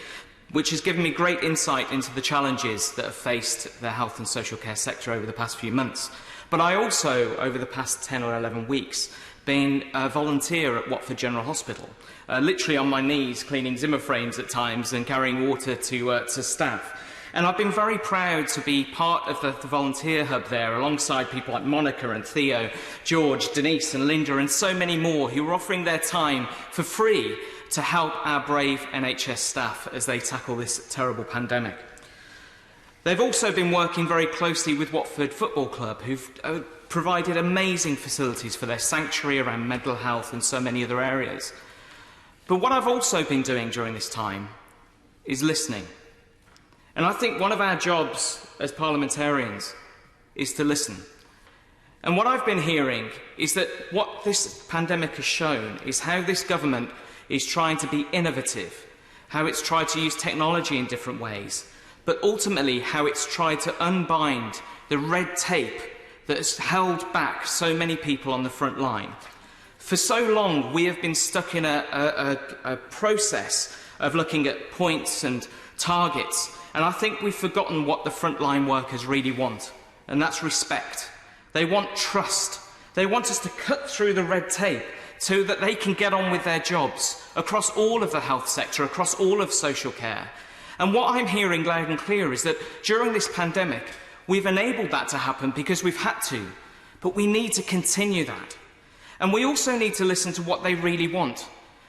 which has given me great insight into the challenges that have faced the health and social care sector over the past few months. But I also, over the past 10 or 11 weeks, been a volunteer at Watford General Hospital, literally on my knees cleaning Zimmer frames at times and carrying water to staff. And I've been very proud to be part of the volunteer hub there, alongside people like Monica and Theo, George, Denise and Linda and so many more who are offering their time for free to help our brave NHS staff as they tackle this terrible pandemic. They've also been working very closely with Watford Football Club, who've provided amazing facilities for their sanctuary around mental health and so many other areas. But what I've also been doing during this time is listening. And I think one of our jobs as parliamentarians is to listen. And what I've been hearing is that what this pandemic has shown is how this government is trying to be innovative, how it's tried to use technology in different ways, but ultimately how it's tried to unbind the red tape that has held back so many people on the front line. For so long, we have been stuck in a process of looking at points and targets, and I think we've forgotten what the frontline workers really want, and that's respect. They want trust. They want us to cut through the red tape so that they can get on with their jobs across all of the health sector, across all of social care. And what I'm hearing loud and clear is that during this pandemic, we've enabled that to happen because we've had to, but we need to continue that. And we also need to listen to what they really want.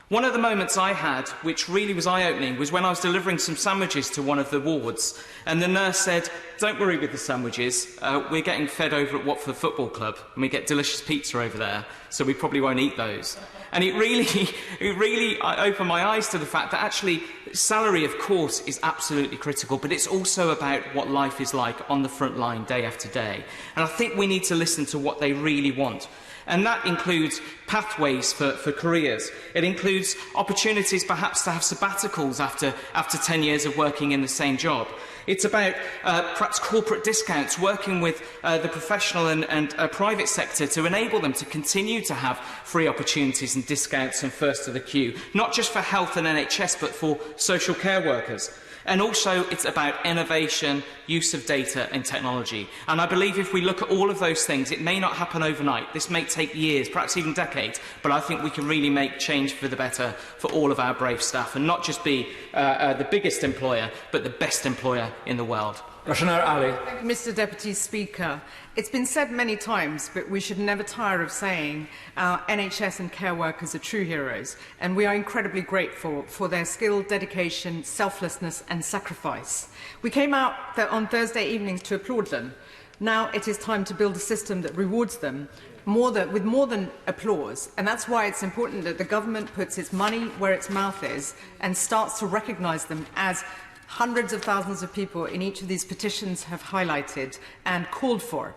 One of the moments I had, which really was eye-opening, was when I was delivering some sandwiches to one of the wards, and the nurse said, "Don't worry with the sandwiches, we're getting fed over at Watford Football Club, and we get delicious pizza over there, so we probably won't eat those." And it really opened my eyes to the fact that actually salary, of course, is absolutely critical, but it's also about what life is like on the front line day after day. And I think we need to listen to what they really want. And that includes pathways for careers. It includes opportunities perhaps to have sabbaticals after 10 years of working in the same job. It's about perhaps corporate discounts, working with the professional and private sector to enable them to continue to have free opportunities and discounts and first to the queue, not just for health and NHS, but for social care workers. And also, it's about innovation, use of data and technology. And I believe if we look at all of those things, it may not happen overnight. This may take years, perhaps even decades, but I think we can really make change for the better for all of our brave staff and not just be the biggest employer, but the best employer in the world. Ali. Thank you, Mr. Deputy Speaker. It's been said many times, but we should never tire of saying our NHS and care workers are true heroes, and we are incredibly grateful for their skill, dedication, selflessness and sacrifice. We came out on Thursday evenings to applaud them. Now it is time to build a system that rewards them with more than applause, and that's why it's important that the government puts its money where its mouth is and starts to recognise them as hundreds of thousands of people in each of these petitions have highlighted and called for.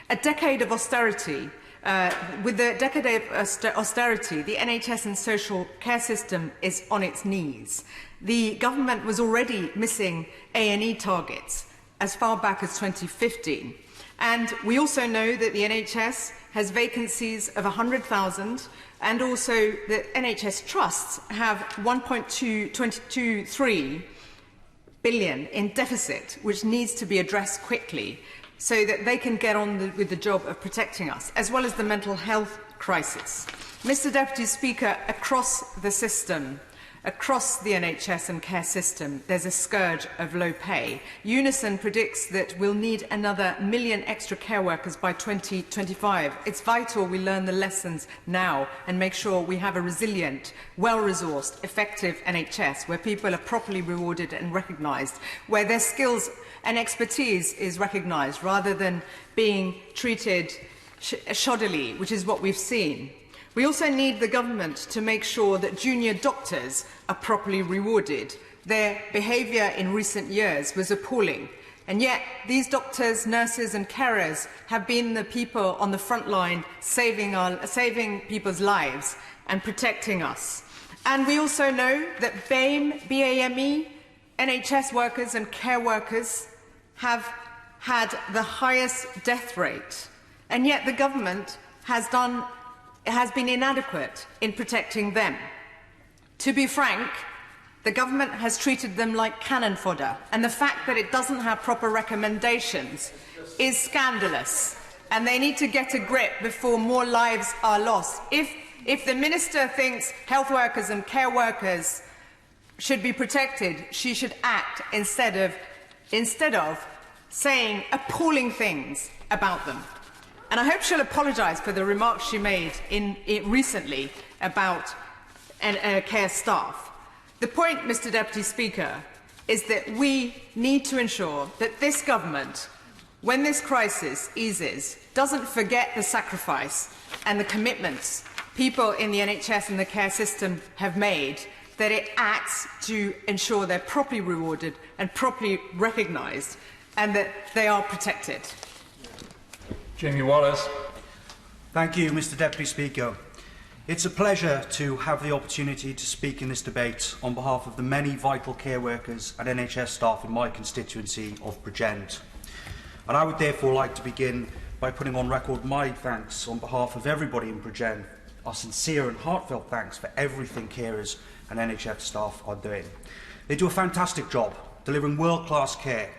A decade of austerity. With the decade of austerity, the NHS and social care system is on its knees. The government was already missing A&E targets as far back as 2015. And we also know that the NHS has vacancies of 100,000, and also that NHS trusts have 1.223 billion in deficit, which needs to be addressed quickly so that they can get on with the job of protecting us, as well as the mental health crisis. Mr. Deputy Speaker, across the system, across the NHS and care system, there's a scourge of low pay. Unison predicts that we'll need another 1 million extra care workers by 2025. It's vital we learn the lessons now and make sure we have a resilient, well-resourced, effective NHS where people are properly rewarded and recognised, where their skills and expertise is recognised rather than being treated shoddily, which is what we've seen. We also need the government to make sure that junior doctors are properly rewarded. Their behaviour in recent years was appalling. And yet, these doctors, nurses and carers have been the people on the front line saving people's lives and protecting us. And we also know that BAME, NHS workers and care workers have had the highest death rate. And yet the government has been inadequate in protecting them. To be frank, the government has treated them like cannon fodder, and the fact that it doesn't have proper recommendations is scandalous, and they need to get a grip before more lives are lost. If the Minister thinks health workers and care workers should be protected, she should act instead of saying appalling things about them. And I hope she'll apologise for the remarks she made recently about care staff. The point, Mr. Deputy Speaker, is that we need to ensure that this government, when this crisis eases, doesn't forget the sacrifice and the commitments people in the NHS and the care system have made, that it acts to ensure they're properly rewarded and properly recognised and that they are protected. Jamie Wallace. Thank you, Mr Deputy Speaker. It's a pleasure to have the opportunity to speak in this debate on behalf of the many vital care workers and NHS staff in my constituency of Bridgend. And I would therefore like to begin by putting on record my thanks on behalf of everybody in Bridgend, our sincere and heartfelt thanks for everything carers and NHS staff are doing. They do a fantastic job, delivering world-class care,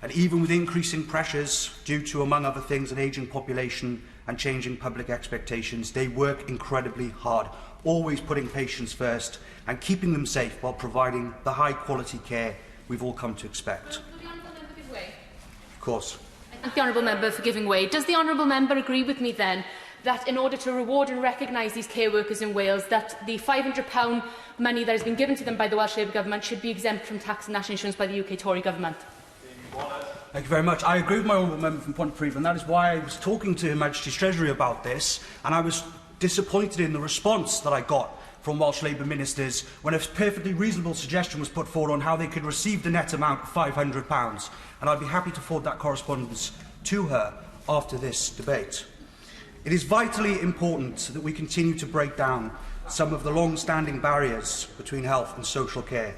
and even with increasing pressures due to, among other things, an ageing population and changing public expectations, they work incredibly hard, always putting patients first and keeping them safe while providing the high-quality care we've all come to expect. Of course. Thank the Honourable Member for giving way. Does the Honourable Member agree with me then that in order to reward and recognise these care workers in Wales, that the £500 money that has been given to them by the Welsh Labour Government should be exempt from tax and national insurance by the UK Tory Government? Thank you very much. I agree with my honourable member from Pontypridd, and that is why I was talking to Her Majesty's Treasury about this, and I was disappointed in the response that I got from Welsh Labour ministers when a perfectly reasonable suggestion was put forward on how they could receive the net amount of £500, and I'd be happy to forward that correspondence to her after this debate. It is vitally important that we continue to break down some of the long-standing barriers between health and social care,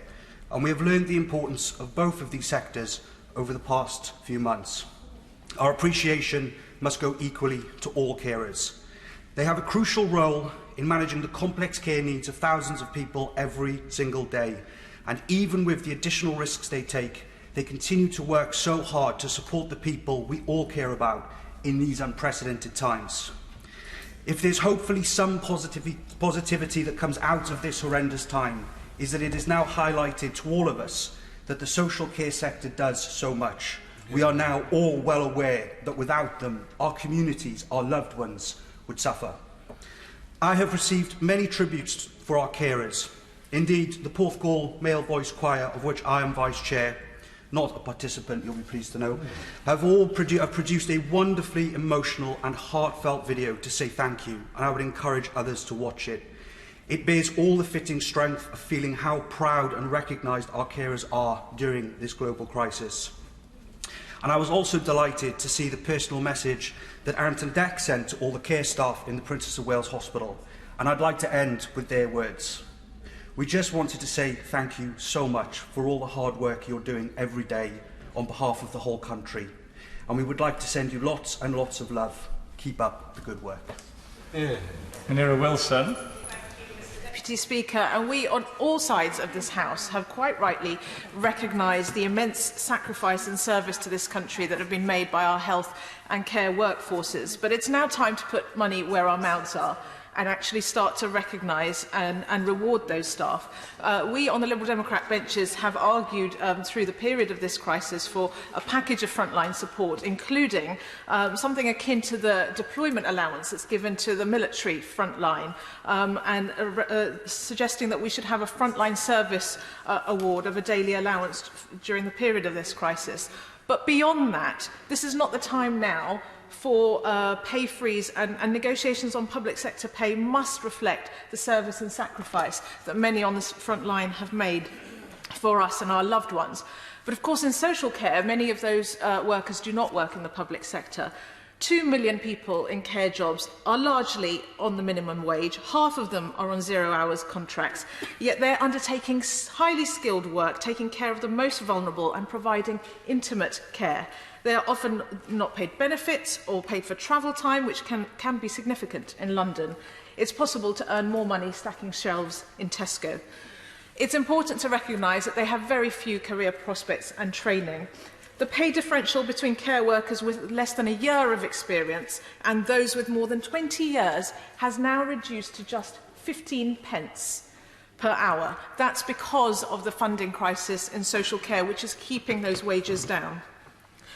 and we have learned the importance of both of these sectors over the past few months. Our appreciation must go equally to all carers. They have a crucial role in managing the complex care needs of thousands of people every single day, and even with the additional risks they take, they continue to work so hard to support the people we all care about in these unprecedented times. If there's hopefully some positivity that comes out of this horrendous time, is that it is now highlighted to all of us that the social care sector does so much. We are now all well aware that without them, our communities, our loved ones, would suffer. I have received many tributes for our carers. Indeed, the Porthcawl Male Voice Choir, of which I am Vice Chair, not a participant, you'll be pleased to know, have produced a wonderfully emotional and heartfelt video to say thank you, and I would encourage others to watch it. It bears all the fitting strength of feeling how proud and recognised our carers are during this global crisis. And I was also delighted to see the personal message that Anton Deck sent to all the care staff in the Princess of Wales Hospital, and I'd like to end with their words. We just wanted to say thank you so much for all the hard work you're doing every day on behalf of the whole country, and we would like to send you lots and lots of love. Keep up the good work. Munira Wilson. Deputy Speaker, and we on all sides of this House have quite rightly recognised the immense sacrifice and service to this country that have been made by our health and care workforces. But it's now time to put money where our mouths are and actually start to recognise and reward those staff. We on the Liberal Democrat benches have argued through the period of this crisis for a package of frontline support, including something akin to the deployment allowance that's given to the military frontline, and suggesting that we should have a frontline service award of a daily allowance during the period of this crisis. But beyond that, this is not the time now for pay freeze, and negotiations on public sector pay must reflect the service and sacrifice that many on this front line have made for us and our loved ones. But of course in social care, many of those workers do not work in the public sector. 2 million people in care jobs are largely on the minimum wage. Half of them are on 0 hours contracts, yet they're undertaking highly skilled work, taking care of the most vulnerable and providing intimate care. They are often not paid benefits or paid for travel time, which can be significant in London. It's possible to earn more money stacking shelves in Tesco. It's important to recognise that they have very few career prospects and training. The pay differential between care workers with less than a year of experience and those with more than 20 years has now reduced to just 15 pence per hour. That's because of the funding crisis in social care, which is keeping those wages down.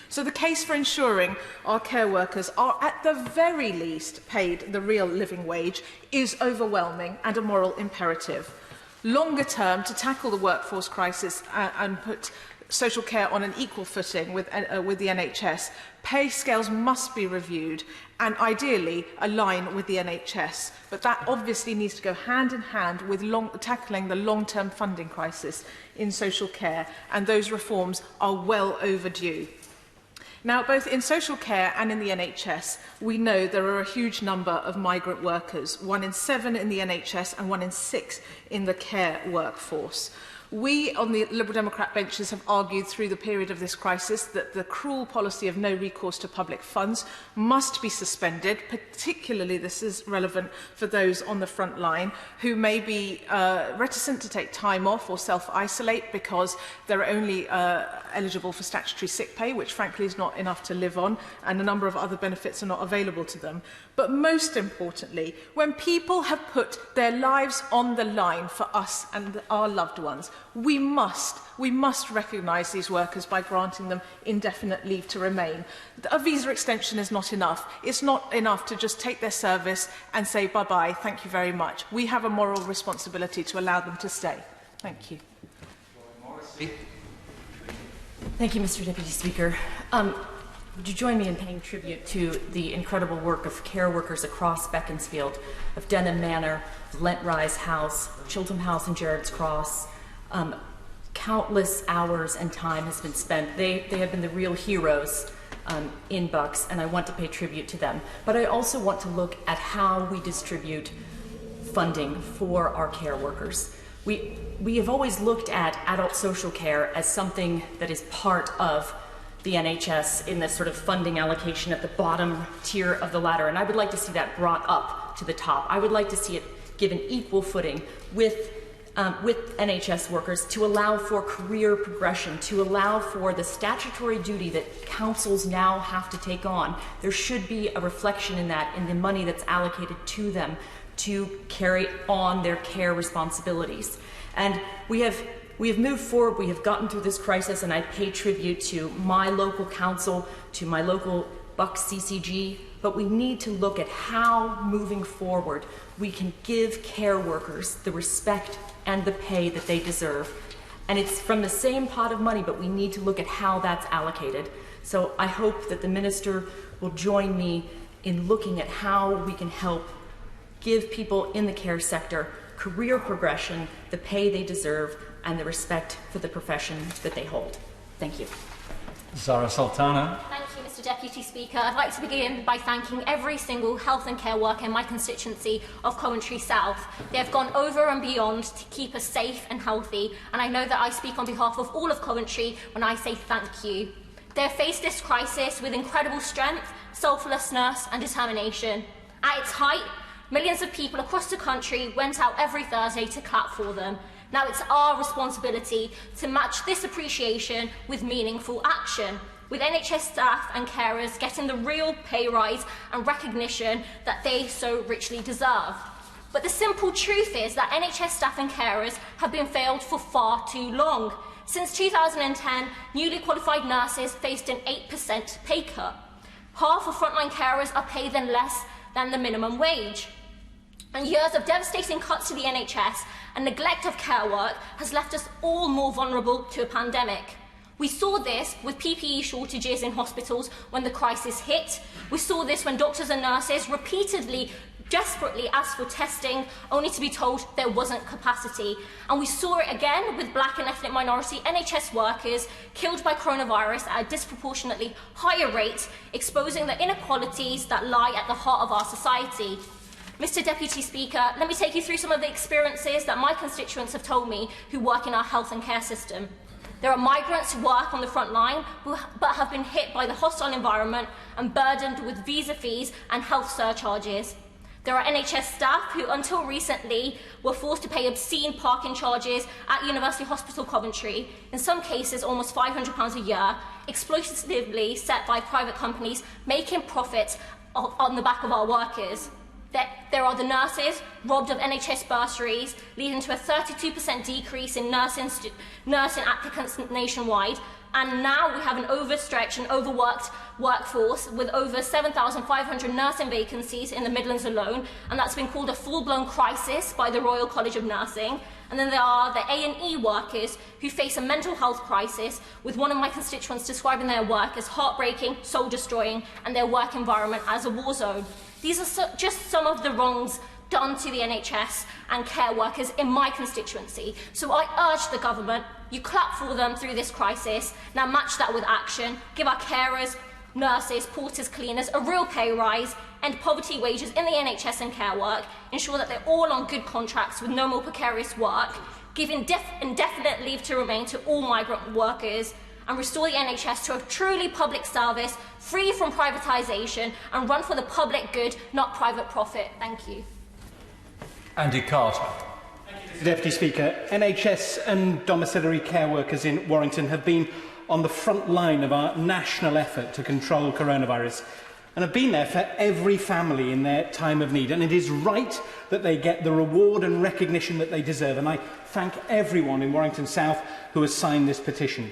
So the case for ensuring our care workers are at the very least paid the real living wage is overwhelming and a moral imperative. longer term, to tackle the workforce crisis and put social care on an equal footing with the NHS, pay scales must be reviewed and ideally align with the NHS. But that obviously needs to go hand in hand with tackling the long-term funding crisis in social care, and those reforms are well overdue. Now, both in social care and in the NHS, we know there are a huge number of migrant workers, 1 in 7 in the NHS and 1 in 6 in the care workforce. We on the Liberal Democrat benches have argued through the period of this crisis that the cruel policy of no recourse to public funds must be suspended. Particularly, this is relevant for those on the front line who may be reticent to take time off or self-isolate because they're only eligible for statutory sick pay, which frankly is not enough to live on, and a number of other benefits are not available to them. But most importantly, when people have put their lives on the line for us and our loved ones, we must recognise these workers by granting them indefinite leave to remain. A visa extension is not enough. It's not enough to just take their service and say bye-bye, thank you very much. We have a moral responsibility to allow them to stay. Thank you. Thank you, Mr. Deputy Speaker. Would you join me in paying tribute to the incredible work of care workers across Beaconsfield, of Denham Manor, Lent Rise House, Chiltern House and Gerrards Cross? Countless hours and time has been spent. They have been the real heroes in Bucks, and I want to pay tribute to them. But I also want to look at how we distribute funding for our care workers. We have always looked at adult social care as something that is part of the NHS in this sort of funding allocation at the bottom tier of the ladder, and I would like to see that brought up to the top. I would like to see it given equal footing with NHS workers, to allow for career progression, to allow for the statutory duty that councils now have to take on. There should be a reflection in that, in the money that's allocated to them to carry on their care responsibilities. And we have moved forward, we have gotten through this crisis, and I pay tribute to my local council, to my local Bucks CCG, but we need to look at how, moving forward, we can give care workers the respect and the pay that they deserve. And it's from the same pot of money, but we need to look at how that's allocated. So I hope that the Minister will join me in looking at how we can help give people in the care sector career progression, the pay they deserve, and the respect for the profession that they hold. Thank you. Zara Sultana. Thank you, Mr. Deputy Speaker. I'd like to begin by thanking every single health and care worker in my constituency of Coventry South. They have gone over and beyond to keep us safe and healthy, and I know that I speak on behalf of all of Coventry when I say thank you. They have faced this crisis with incredible strength, selflessness and determination. At its height, millions of people across the country went out every Thursday to clap for them. Now it's our responsibility to match this appreciation with meaningful action, with NHS staff and carers getting the real pay rise and recognition that they so richly deserve. But the simple truth is that NHS staff and carers have been failed for far too long. Since 2010, newly qualified nurses faced an 8% pay cut. Half of frontline carers are paid less than the minimum wage. And years of devastating cuts to the NHS and neglect of care work has left us all more vulnerable to a pandemic. We saw this with PPE shortages in hospitals when the crisis hit. We saw this when doctors and nurses repeatedly, desperately asked for testing, only to be told there wasn't capacity. And we saw it again with black and ethnic minority NHS workers killed by coronavirus at a disproportionately higher rate, exposing the inequalities that lie at the heart of our society. Mr. Deputy Speaker, let me take you through some of the experiences that my constituents have told me who work in our health and care system. There are migrants who work on the front line but have been hit by the hostile environment and burdened with visa fees and health surcharges. There are NHS staff who, until recently, were forced to pay obscene parking charges at University Hospital Coventry, in some cases almost £500 a year, exploitatively set by private companies making profits on the back of our workers. There are the nurses, robbed of NHS bursaries, leading to a 32% decrease in nursing applicants nationwide. And now we have an overstretched and overworked workforce with over 7,500 nursing vacancies in the Midlands alone, and that's been called a full-blown crisis by the Royal College of Nursing. And then there are the A&E workers who face a mental health crisis, with one of my constituents describing their work as heartbreaking, soul-destroying, and their work environment as a war zone. These are just some of the wrongs done to the NHS and care workers in my constituency. So I urge the government, you clap for them through this crisis, now match that with action, give our carers, nurses, porters, cleaners a real pay rise, end poverty wages in the NHS and care work, ensure that they're all on good contracts with no more precarious work, give indefinite leave to remain to all migrant workers, and restore the NHS to a truly public service, free from privatisation, and run for the public good, not private profit. Thank you. Andy Carter. Deputy Speaker, NHS and domiciliary care workers in Warrington have been on the front line of our national effort to control coronavirus and have been there for every family in their time of need. And it is right that they get the reward and recognition that they deserve. And I thank everyone in Warrington South who has signed this petition.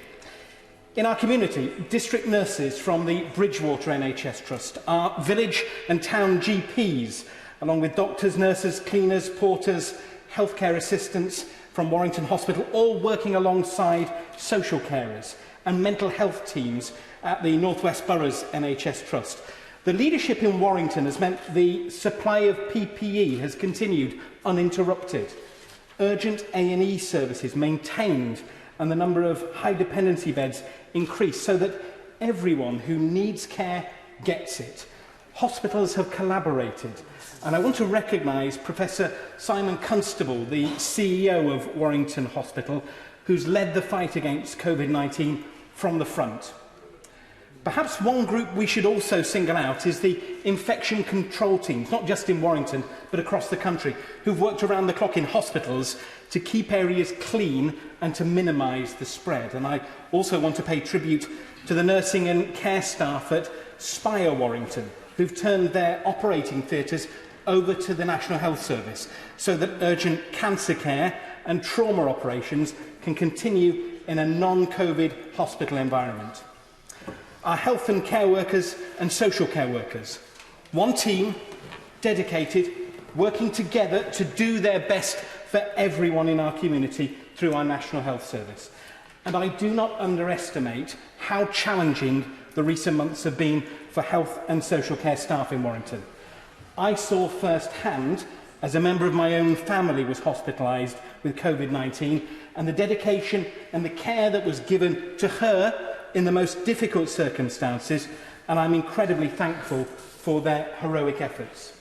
In our community, district nurses from the Bridgewater NHS Trust, our village and town GPs, along with doctors, nurses, cleaners, porters, healthcare assistants from Warrington Hospital, all working alongside social carers and mental health teams at the North West Boroughs NHS Trust. The leadership in Warrington has meant the supply of PPE has continued uninterrupted, urgent A&E services maintained, and the number of high dependency beds increased so that everyone who needs care gets it. Hospitals have collaborated, and I want to recognise Professor Simon Constable, the CEO of Warrington Hospital, who's led the fight against COVID-19 from the front. Perhaps one group we should also single out is the infection control teams, not just in Warrington, but across the country, who've worked around the clock in hospitals to keep areas clean and to minimise the spread. And I also want to pay tribute to the nursing and care staff at Spire Warrington, who've turned their operating theatres over to the National Health Service so that urgent cancer care and trauma operations can continue in a non-COVID hospital environment. Our health and care workers and social care workers, one team, dedicated, working together to do their best for everyone in our community through our National Health Service. And I do not underestimate how challenging the recent months have been for health and social care staff in Warrington. I saw firsthand, as a member of my own family was hospitalised with COVID-19, and the dedication and the care that was given to her in the most difficult circumstances, and I'm incredibly thankful for their heroic efforts.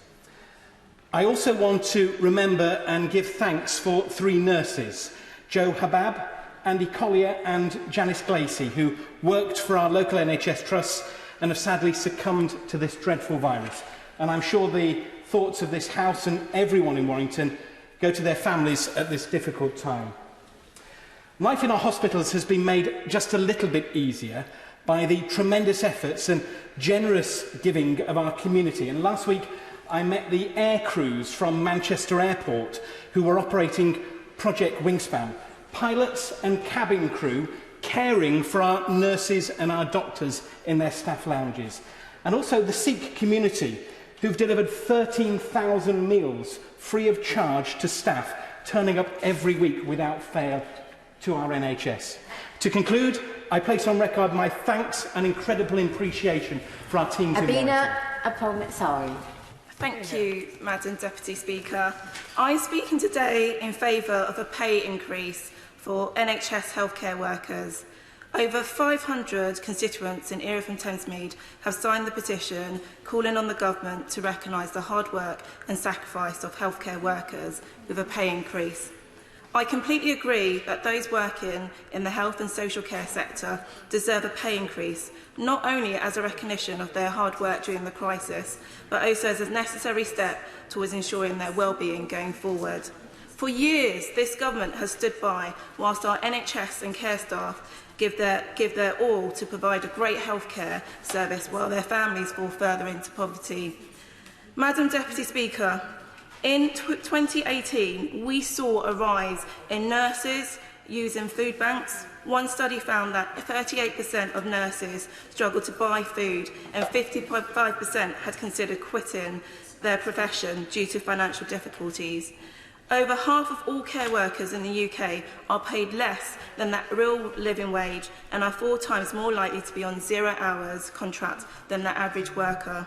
I also want to remember and give thanks for 3 nurses, Jo Habab, Andy Collier and Janice Glacey, who worked for our local NHS trusts and have sadly succumbed to this dreadful virus. And I'm sure the thoughts of this House and everyone in Warrington go to their families at this difficult time. Life in our hospitals has been made just a little bit easier by the tremendous efforts and generous giving of our community. And last week, I met the air crews from Manchester Airport who were operating Project Wingspan, pilots and cabin crew caring for our nurses and our doctors in their staff lounges. And also the Sikh community who've delivered 13,000 meals free of charge to staff, turning up every week without fail to our NHS. To conclude, I place on record my thanks and incredible appreciation for our teams in Warrington. Thank you, Madam Deputy Speaker. I'm speaking today in favour of a pay increase for NHS healthcare workers. Over 500 constituents in Erith and Thamesmead have signed the petition calling on the government to recognise the hard work and sacrifice of healthcare workers with a pay increase. I completely agree that those working in the health and social care sector deserve a pay increase, not only as a recognition of their hard work during the crisis, but also as a necessary step towards ensuring their well-being going forward. For years, this government has stood by whilst our NHS and care staff give their all to provide a great healthcare service while their families fall further into poverty. Madam Deputy Speaker, in 2018, we saw a rise in nurses using food banks. One study found that 38% of nurses struggled to buy food and 55% had considered quitting their profession due to financial difficulties. Over half of all care workers in the UK are paid less than that real living wage and are 4 times more likely to be on 0 hours contract than the average worker.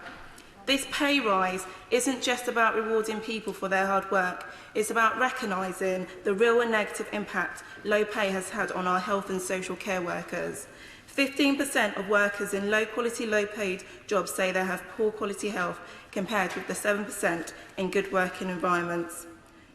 This pay rise isn't just about rewarding people for their hard work, it's about recognising the real and negative impact low pay has had on our health and social care workers. 15% of workers in low quality, low paid jobs say they have poor quality health compared with the 7% in good working environments.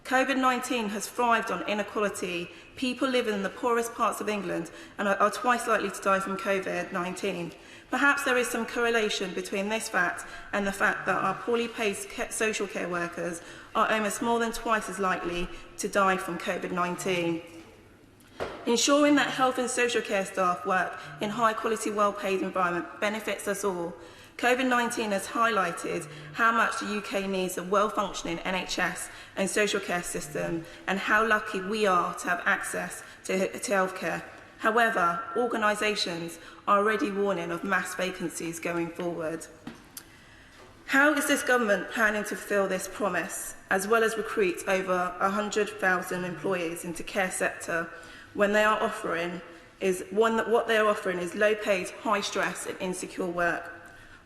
COVID-19 has thrived on inequality. People living in the poorest parts of England are twice likely to die from COVID-19. Perhaps there is some correlation between this fact and the fact that our poorly paid social care workers are almost more than twice as likely to die from COVID-19. Ensuring that health and social care staff work in high quality, well paid environment benefits us all. COVID-19 has highlighted how much the UK needs a well-functioning NHS and social care system and how lucky we are to have access to healthcare. However, organisations are already warning of mass vacancies going forward. How is this government planning to fulfil this promise, as well as recruit over 100,000 employees into care sector when they are offering what they are offering is low-paid, high-stress and insecure work?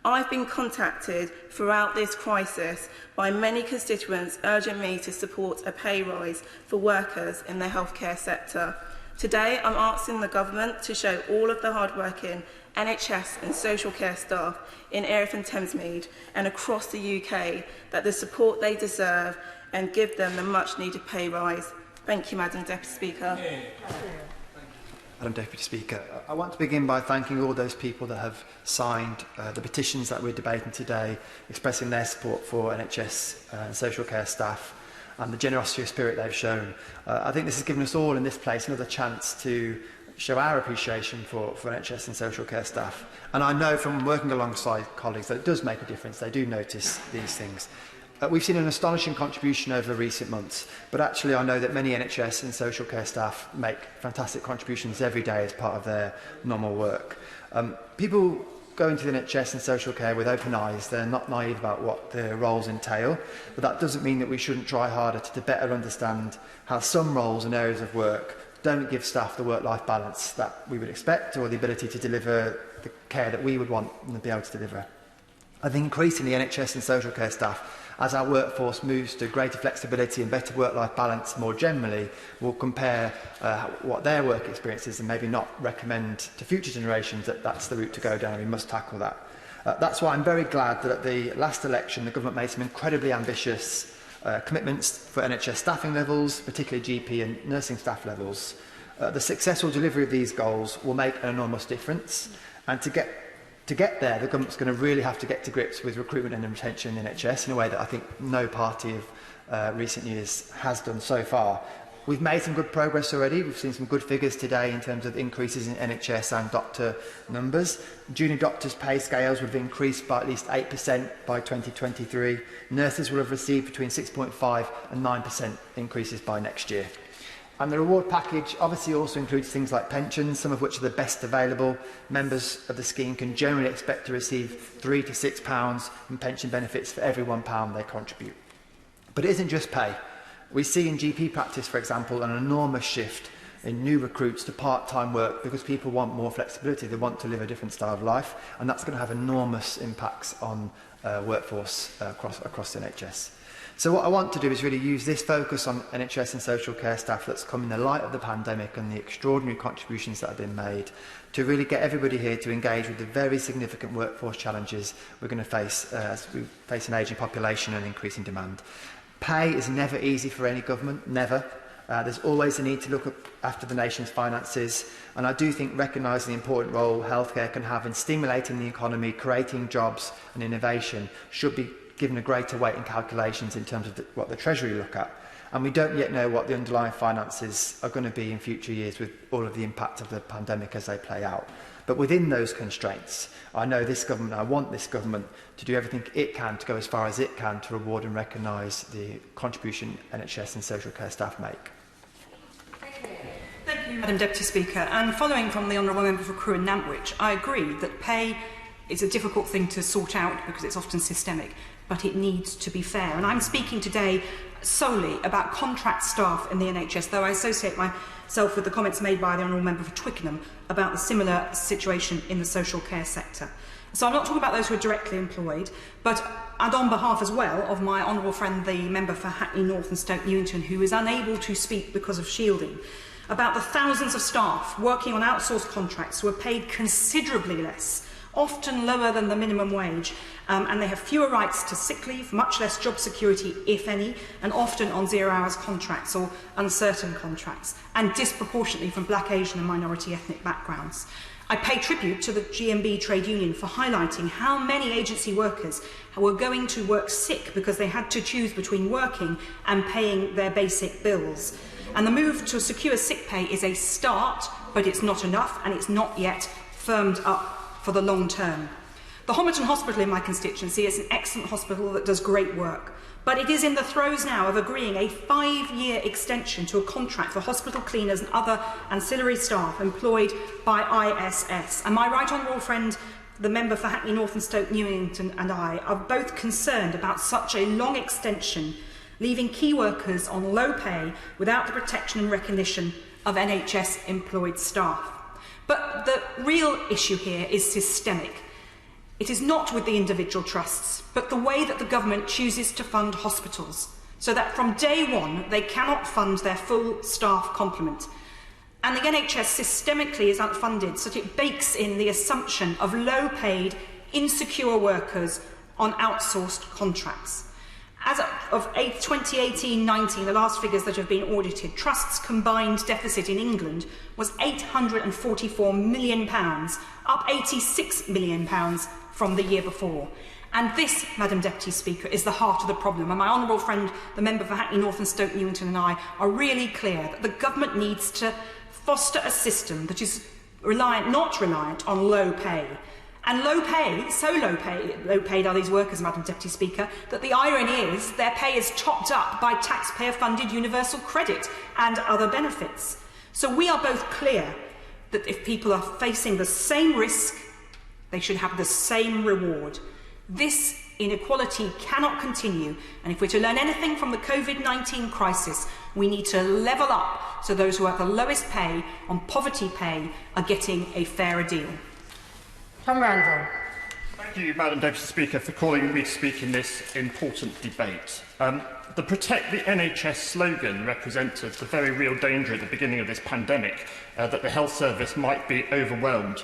I've been contacted throughout this crisis by many constituents urging me to support a pay rise for workers in the healthcare sector. Today, I'm asking the government to show all of the hard-working NHS and social care staff in Erith and Thamesmead and across the UK that the support they deserve and give them the much-needed pay rise. Thank you, Madam Deputy Speaker. Madam Deputy Speaker, I want to begin by thanking all those people that have signed the petitions that we're debating today, expressing their support for NHS and social care staff and the generosity of spirit they've shown. I think this has given us all in this place another chance to show our appreciation for NHS and social care staff. And I know from working alongside colleagues that it does make a difference. They do notice these things. We've seen an astonishing contribution over recent months, but actually I know that many NHS and social care staff make fantastic contributions every day as part of their normal work. People go into the NHS and social care with open eyes. They're not naive about what their roles entail, but that doesn't mean that we shouldn't try harder to better understand how some roles and areas of work don't give staff the work-life balance that we would expect or the ability to deliver the care that we would want them to be able to deliver. I think increasingly NHS and social care staff, as our workforce moves to greater flexibility and better work-life balance more generally, will compare what their work experience is and maybe not recommend to future generations that that's the route to go down and we must tackle that. That's why I'm very glad that at the last election the government made some incredibly ambitious commitments for NHS staffing levels, particularly GP and nursing staff levels. The successful delivery of these goals will make an enormous difference, and to get there, the government's going to really have to get to grips with recruitment and retention in NHS in a way that I think no party of recent years has done so far. We've made some good progress already. We've seen some good figures today in terms of increases in NHS and doctor numbers. Junior doctors' pay scales would have increased by at least 8% by 2023. Nurses will have received between 6.5% and 9% increases by next year. And the reward package obviously also includes things like pensions, some of which are the best available. Members of the scheme can generally expect to receive £3 to £6 in pension benefits for every £1 they contribute. But it isn't just pay. We see in GP practice, for example, an enormous shift in new recruits to part-time work because people want more flexibility. They want to live a different style of life, and that's going to have enormous impacts on workforce across the NHS. So what I want to do is really use this focus on NHS and social care staff that's come in the light of the pandemic and the extraordinary contributions that have been made to really get everybody here to engage with the very significant workforce challenges we're going to face as we face an ageing population and increasing demand. Pay is never easy for any government, never. There's always a need to look after the nation's finances, and I do think recognising the important role healthcare can have in stimulating the economy, creating jobs and innovation should be given a greater weight in calculations in terms of what the Treasury look at. And we don't yet know what the underlying finances are going to be in future years with all of the impact of the pandemic as they play out. But within those constraints, I know this government, I want this government to do everything it can to go as far as it can to reward and recognise the contribution NHS and social care staff make. Thank you, Madam Deputy Speaker. And following from the Honourable Member for Crewe and Nantwich, I agree that pay is a difficult thing to sort out because it's often systemic, but it needs to be fair. And I'm speaking today solely about contract staff in the NHS, though I associate myself with the comments made by the Honourable Member for Twickenham about the similar situation in the social care sector. So I'm not talking about those who are directly employed, but and on behalf as well of my honourable friend, the member for Hackney North and Stoke Newington, who is unable to speak because of shielding, about the thousands of staff working on outsourced contracts who are paid considerably less, often lower than the minimum wage, and they have fewer rights to sick leave, much less job security, if any, and often on 0 hours contracts or uncertain contracts, and disproportionately from black, Asian and minority ethnic backgrounds. I pay tribute to the GMB trade union for highlighting how many agency workers were going to work sick because they had to choose between working and paying their basic bills. And the move to secure sick pay is a start, but it's not enough, and it's not yet firmed up for the long term. The Homerton Hospital in my constituency is an excellent hospital that does great work, but it is in the throes now of agreeing a 5-year extension to a contract for hospital cleaners and other ancillary staff employed by ISS. And my right honourable friend, the member for Hackney North and Stoke Newington, and I are both concerned about such a long extension, leaving key workers on low pay without the protection and recognition of NHS employed staff. But the real issue here is systemic. It is not with the individual trusts, but the way that the government chooses to fund hospitals, so that from day one they cannot fund their full staff complement. And the NHS systemically is outfunded, so that it bakes in the assumption of low-paid, insecure workers on outsourced contracts. As of 2018-19, the last figures that have been audited, Trust's combined deficit in England was £844 million, up £86 million from the year before. And this, Madam Deputy Speaker, is the heart of the problem. And my honourable friend, the member for Hackney North and Stoke Newington, and I are really clear that the government needs to foster a system that is not reliant on low pay. And low pay, so low paid are these workers, Madam Deputy Speaker, that the irony is their pay is topped up by taxpayer-funded universal credit and other benefits. So we are both clear that if people are facing the same risk, they should have the same reward. This inequality cannot continue, and if we're to learn anything from the COVID-19 crisis, we need to level up so those who are at the lowest pay on poverty pay are getting a fairer deal. Tom Randall. Thank you, Madam Deputy Speaker, for calling me to speak in this important debate. The Protect the NHS slogan represented the very real danger at the beginning of this pandemic that the health service might be overwhelmed.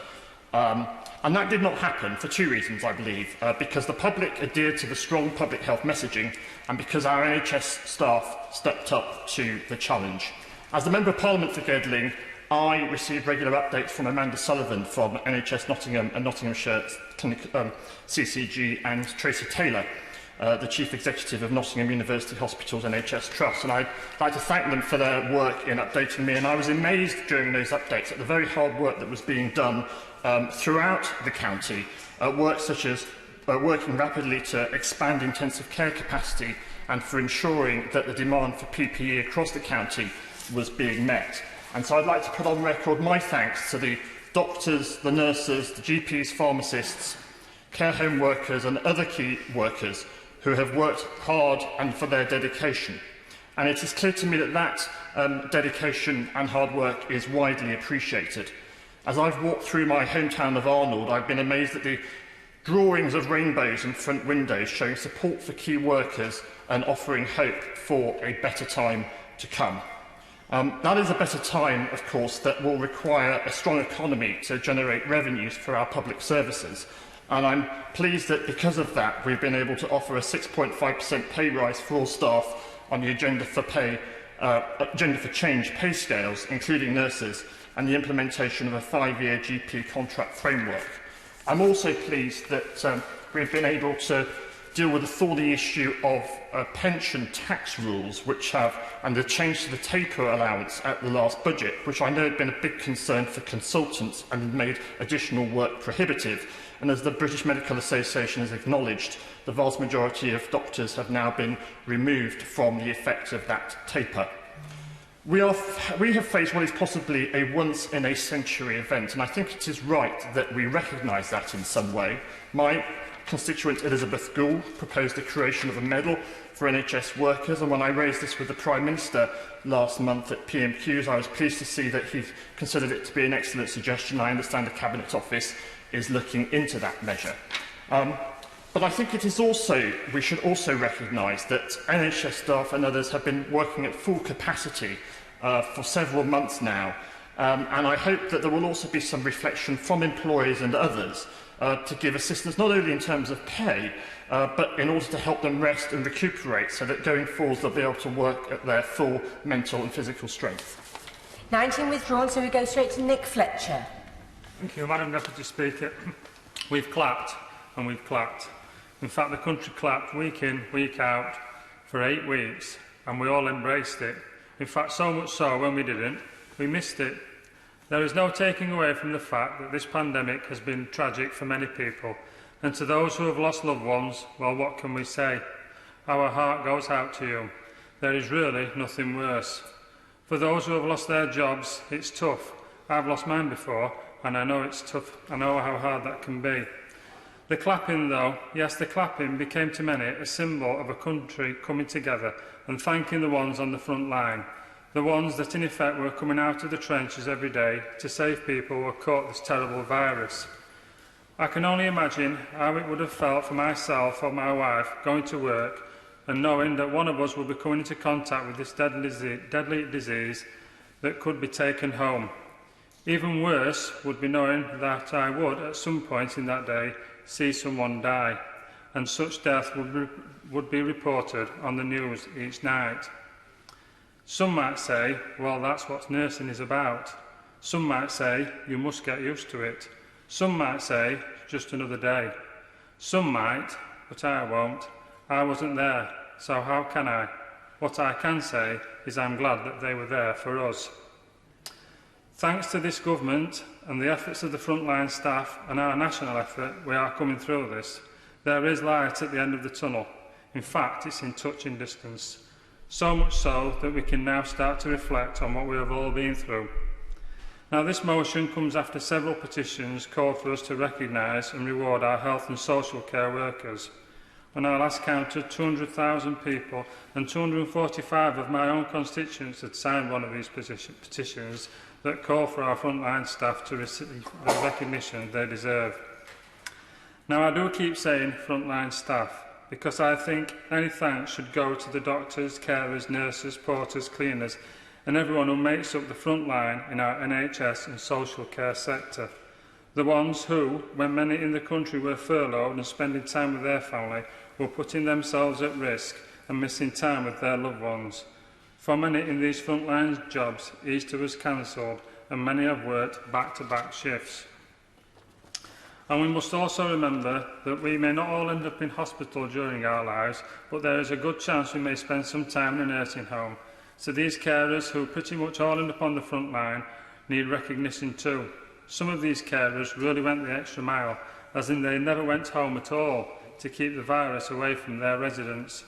And that did not happen for two reasons, I believe, because the public adhered to the strong public health messaging and because our NHS staff stepped up to the challenge. As the Member of Parliament for Gedling, I received regular updates from Amanda Sullivan from NHS Nottingham and Nottinghamshire CCG and Tracy Taylor, the Chief Executive of Nottingham University Hospital's NHS Trust. And I'd like to thank them for their work in updating me. And I was amazed during those updates at the very hard work that was being done throughout the county, work such as working rapidly to expand intensive care capacity and for ensuring that the demand for PPE across the county was being met. And so I'd like to put on record my thanks to the doctors, the nurses, the GPs, pharmacists, care home workers and other key workers who have worked hard and for their dedication. And it is clear to me that that dedication and hard work is widely appreciated. As I've walked through my hometown of Arnold, I've been amazed at the drawings of rainbows in front windows showing support for key workers and offering hope for a better time to come. That is a better time, of course, that will require a strong economy to generate revenues for our public services. And I'm pleased that because of that, we've been able to offer a 6.5% pay rise for all staff on the Agenda for Change pay scales, including nurses, and the implementation of a 5-year GP contract framework. I'm also pleased that we've been able to deal with the thorny issue of pension tax rules, and the change to the taper allowance at the last budget, which I know had been a big concern for consultants and made additional work prohibitive. And as the British Medical Association has acknowledged, the vast majority of doctors have now been removed from the effect of that taper. We have faced what is possibly a once-in-a-century event, and I think it is right that we recognise that in some way. My constituent Elizabeth Gould proposed the creation of a medal for NHS workers, and when I raised this with the Prime Minister last month at PMQs, I was pleased to see that he considered it to be an excellent suggestion. I understand the Cabinet Office is looking into that measure. But I think we should also recognise that NHS staff and others have been working at full capacity for several months now, and I hope that there will also be some reflection from employers and others to give assistance not only in terms of pay, but in order to help them rest and recuperate, so that going forward they'll be able to work at their full mental and physical strength. 19 withdrawn, so we go straight to Nick Fletcher. Thank you, Madam Deputy Speaker. We've clapped and we've clapped. In fact, the country clapped week in, week out for 8 weeks, and we all embraced it. In fact, so much so, when we didn't, we missed it. There is no taking away from the fact that this pandemic has been tragic for many people, and to those who have lost loved ones, well, what can we say? Our heart goes out to you. There is really nothing worse. For those who have lost their jobs, it's tough. I've lost mine before, and I know it's tough. I know how hard that can be. The clapping, though, yes, the clapping became to many a symbol of a country coming together and thanking the ones on the front line, the ones that in effect were coming out of the trenches every day to save people who were caught this terrible virus. I can only imagine how it would have felt for myself or my wife going to work and knowing that one of us would be coming into contact with this deadly disease that could be taken home. Even worse would be knowing that I would, at some point in that day, see someone die, and such death would be reported on the news each night. Some might say, well, that's what nursing is about. Some might say, you must get used to it. Some might say, just another day. Some might, but I won't. I wasn't there, so how can I? What I can say is I'm glad that they were there for us. Thanks to this government and the efforts of the frontline staff and our national effort, we are coming through this. There is light at the end of the tunnel. In fact, it's in touching distance. So much so that we can now start to reflect on what we have all been through. Now, this motion comes after several petitions called for us to recognise and reward our health and social care workers. When I last counted, 200,000 people and 245 of my own constituents had signed one of these petitions that call for our frontline staff to receive the recognition they deserve. Now, I do keep saying frontline staff, because I think any thanks should go to the doctors, carers, nurses, porters, cleaners, and everyone who makes up the front line in our NHS and social care sector. The ones who, when many in the country were furloughed and spending time with their family, were putting themselves at risk and missing time with their loved ones. For many in these frontline jobs, Easter was cancelled and many have worked back-to-back shifts. And we must also remember that we may not all end up in hospital during our lives, but there is a good chance we may spend some time in a nursing home. So these carers, who pretty much all end up on the front line, need recognition too. Some of these carers really went the extra mile, as in they never went home at all to keep the virus away from their residents.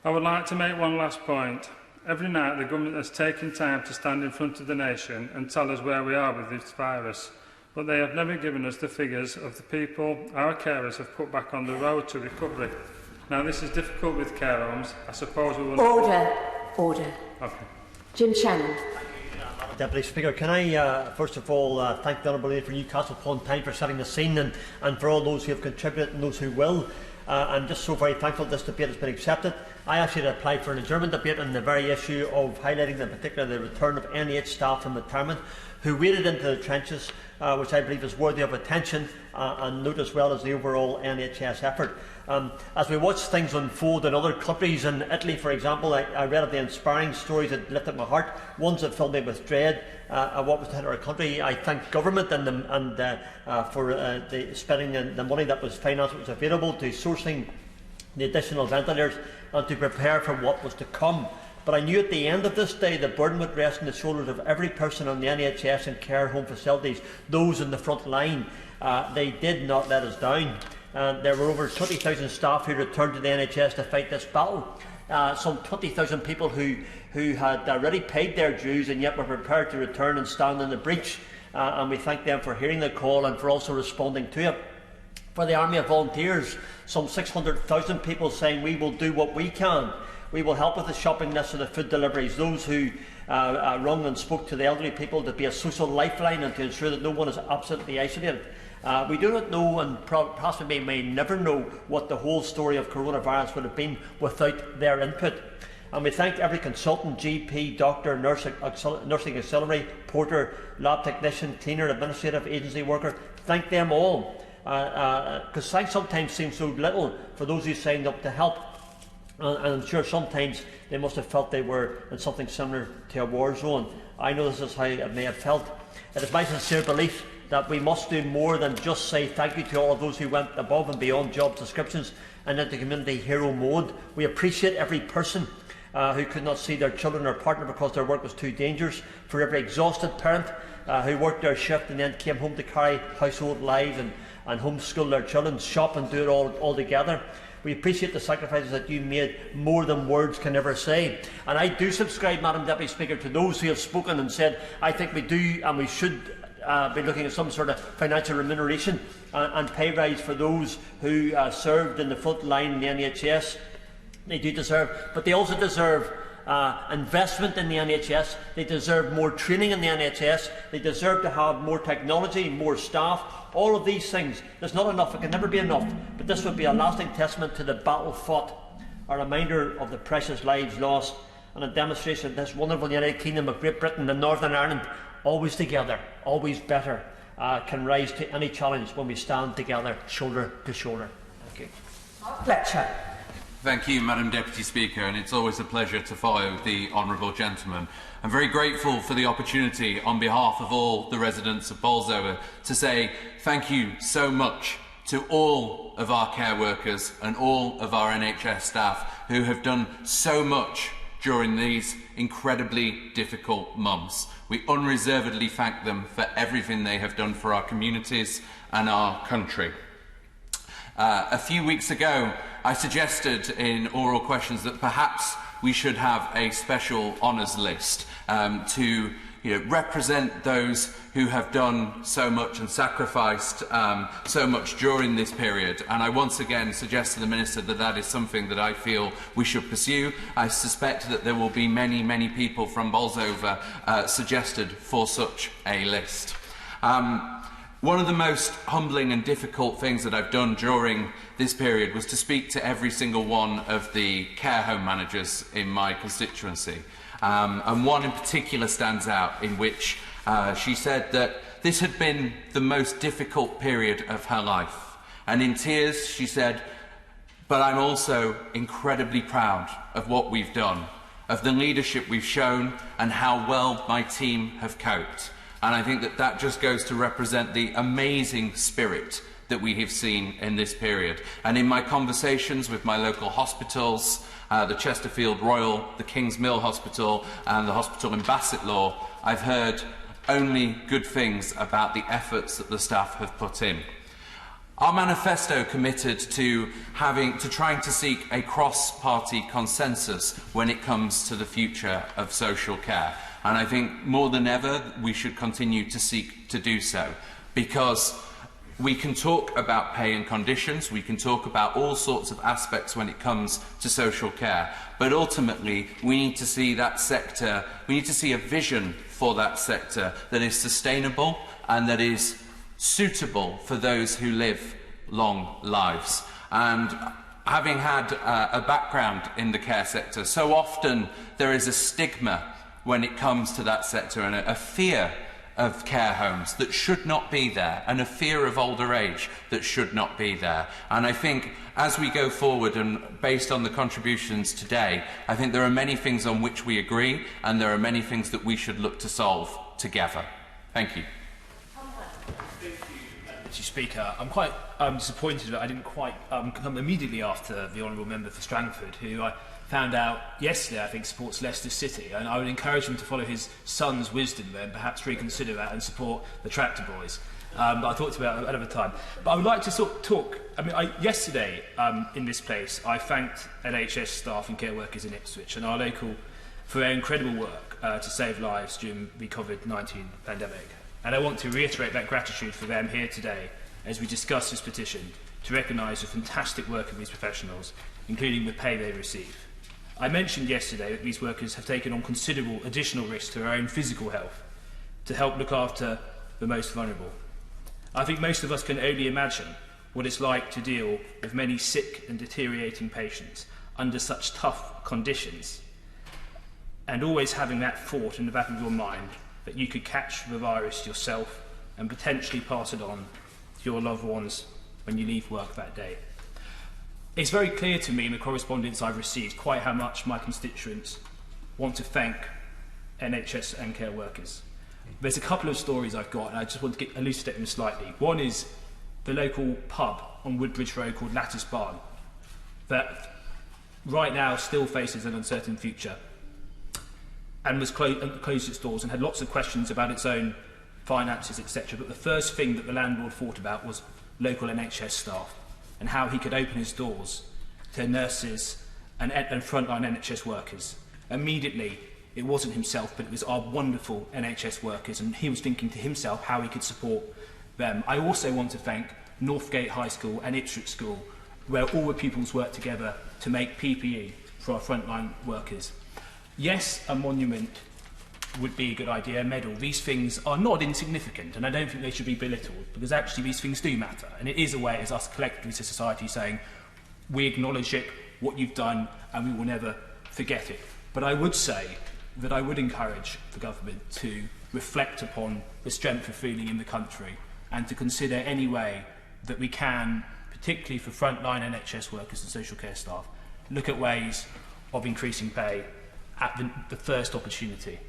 I would like to make one last point. Every night the government has taken time to stand in front of the nation and tell us where we are with this virus, but they have never given us the figures of the people our carers have put back on the road to recovery. Now, this is difficult with care homes. I suppose we will... Order. Okay. Jim Shannon. Deputy Speaker, can I first of all thank the Honourable Lady for Newcastle upon Tyne for setting the scene and for all those who have contributed and those who will. I'm just so very thankful this debate has been accepted. I actually had applied for an adjournment debate on the very issue of highlighting in particular the return of NH staff from retirement who waded into the trenches, which I believe is worthy of attention and note as well as the overall NHS effort. As we watch things unfold in other countries, in Italy for example, I read of the inspiring stories that lifted my heart, ones that filled me with dread at what was to hit our country. I thank government for spending the money that was financed, that was available to sourcing the additional ventilators, and to prepare for what was to come. But I knew at the end of this day the burden would rest on the shoulders of every person on the NHS and care home facilities, those in the front line. They did not let us down. There were over 20,000 staff who returned to the NHS to fight this battle. Some 20,000 people who had already paid their dues and yet were prepared to return and stand in the breach. And we thank them for hearing the call and for also responding to it. For the Army of Volunteers, some 600,000 people saying we will do what we can. We will help with the shopping list and the food deliveries. Those who rung and spoke to the elderly people to be a social lifeline and to ensure that no one is absolutely isolated. We do not know, and possibly may never know, what the whole story of coronavirus would have been without their input. And we thank every consultant, GP, doctor, nursing auxiliary, porter, lab technician, cleaner, administrative agency worker. Thank them all. Because thanks sometimes seems so little for those who signed up to help. And I'm sure sometimes they must have felt they were in something similar to a war zone. I know this is how it may have felt. It is my sincere belief that we must do more than just say thank you to all of those who went above and beyond job descriptions and into community hero mode. We appreciate every person who could not see their children or partner because their work was too dangerous, for every exhausted parent who worked their shift and then came home to carry household lives and homeschool their children, shop and do it all together. We appreciate the sacrifices that you made, more than words can ever say. And I do subscribe, Madam Deputy Speaker, to those who have spoken and said, I think we do and we should be looking at some sort of financial remuneration and pay rise for those who served in the front line in the NHS. They do deserve, but they also deserve investment in the NHS. They deserve more training in the NHS. They deserve to have more technology, more staff. All of these things. There's not enough. It can never be enough. But this would be a lasting testament to the battle fought, a reminder of the precious lives lost, and a demonstration of this wonderful United Kingdom of Great Britain and Northern Ireland, always together, always better, can rise to any challenge when we stand together, shoulder to shoulder. Thank you. Fletcher. Thank you, Madam Deputy Speaker, and it's always a pleasure to follow the honourable gentleman. I'm very grateful for the opportunity, on behalf of all the residents of Bolsover, to say thank you so much to all of our care workers and all of our NHS staff who have done so much during these incredibly difficult months. We unreservedly thank them for everything they have done for our communities and our country. A few weeks ago, I suggested in oral questions that perhaps we should have a special honours list to represent those who have done so much and sacrificed so much during this period. And I once again suggest to the Minister that that is something that I feel we should pursue. I suspect that there will be many, many people from Bolsover suggested for such a list. One of the most humbling and difficult things that I've done during this period was to speak to every single one of the care home managers in my constituency. And one in particular stands out, in which she said that this had been the most difficult period of her life. And in tears she said, but I'm also incredibly proud of what we've done, of the leadership we've shown and how well my team have coped. And I think that that just goes to represent the amazing spirit that we have seen in this period. And in my conversations with my local hospitals, the Chesterfield Royal, the King's Mill Hospital and the hospital in Bassetlaw, I've heard only good things about the efforts that the staff have put in. Our manifesto committed to trying to seek a cross-party consensus when it comes to the future of social care. And I think more than ever we should continue to seek to do so, because we can talk about pay and conditions, we can talk about all sorts of aspects when it comes to social care, but ultimately we need to see that sector, we need to see a vision for that sector that is sustainable and that is suitable for those who live long lives. And having had a background in the care sector, so often there is a stigma when it comes to that sector and a fear of care homes that should not be there, and a fear of older age that should not be there. And I think as we go forward, and based on the contributions today, I think there are many things on which we agree, and there are many things that we should look to solve together. Thank you. Deputy Speaker. I'm quite disappointed that I didn't quite come immediately after the Honourable Member for Strangford, who I found out yesterday, I think, supports Leicester City. And I would encourage him to follow his son's wisdom there and perhaps reconsider that and support the Tractor Boys. But I thought about it another time. But I would like to sort of talk. Yesterday in this place, I thanked NHS staff and care workers in Ipswich and our local for their incredible work to save lives during the COVID-19 pandemic. And I want to reiterate that gratitude for them here today as we discuss this petition to recognise the fantastic work of these professionals, including the pay they receive. I mentioned yesterday that these workers have taken on considerable additional risks to their own physical health to help look after the most vulnerable. I think most of us can only imagine what it's like to deal with many sick and deteriorating patients under such tough conditions, and always having that thought in the back of your mind that you could catch the virus yourself and potentially pass it on to your loved ones when you leave work that day. It's very clear to me in the correspondence I've received quite how much my constituents want to thank NHS and care workers. There's a couple of stories I've got, and I just want to elucidate them slightly. One is the local pub on Woodbridge Road called Lattice Barn, that right now still faces an uncertain future, and was closed its doors and had lots of questions about its own finances, etc. But the first thing that the landlord thought about was local NHS staff and how he could open his doors to nurses and frontline NHS workers. Immediately, it wasn't himself, but it was our wonderful NHS workers, and he was thinking to himself how he could support them. I also want to thank Northgate High School and Ipswich School, where all the pupils work together to make PPE for our frontline workers. Yes, a monument would be a good idea, a medal. These things are not insignificant, and I don't think they should be belittled, because actually these things do matter. And it is a way, as us collectively as a society, saying, we acknowledge it, what you've done, and we will never forget it. But I would say that I would encourage the government to reflect upon the strength of feeling in the country and to consider any way that we can, particularly for frontline NHS workers and social care staff, look at ways of increasing pay at the first opportunity.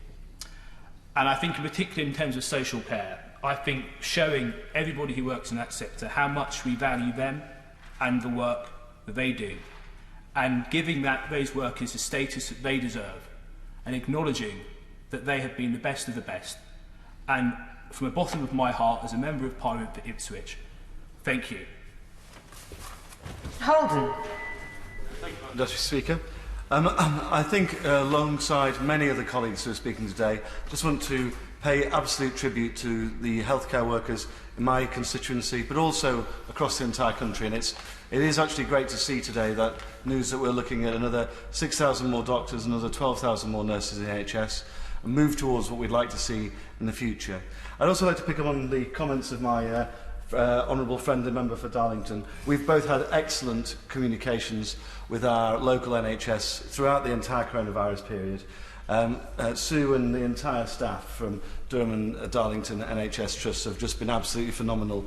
And I think particularly in terms of social care, I think showing everybody who works in that sector how much we value them and the work that they do, and giving those workers the status that they deserve, and acknowledging that they have been the best of the best. And from the bottom of my heart, as a Member of Parliament for Ipswich, thank you. Holden. Thank you, Deputy Speaker. I think alongside many of the colleagues who are speaking today, I just want to pay absolute tribute to the healthcare workers in my constituency, but also across the entire country. And it is actually great to see today that news that we're looking at another 6,000 more doctors, another 12,000 more nurses in the NHS, and move towards what we'd like to see in the future. I'd also like to pick up on the comments of my honourable friend, the member for Darlington. We've both had excellent communications with our local NHS throughout the entire coronavirus period. Sue and the entire staff from Durham and Darlington NHS Trusts have just been absolutely phenomenal.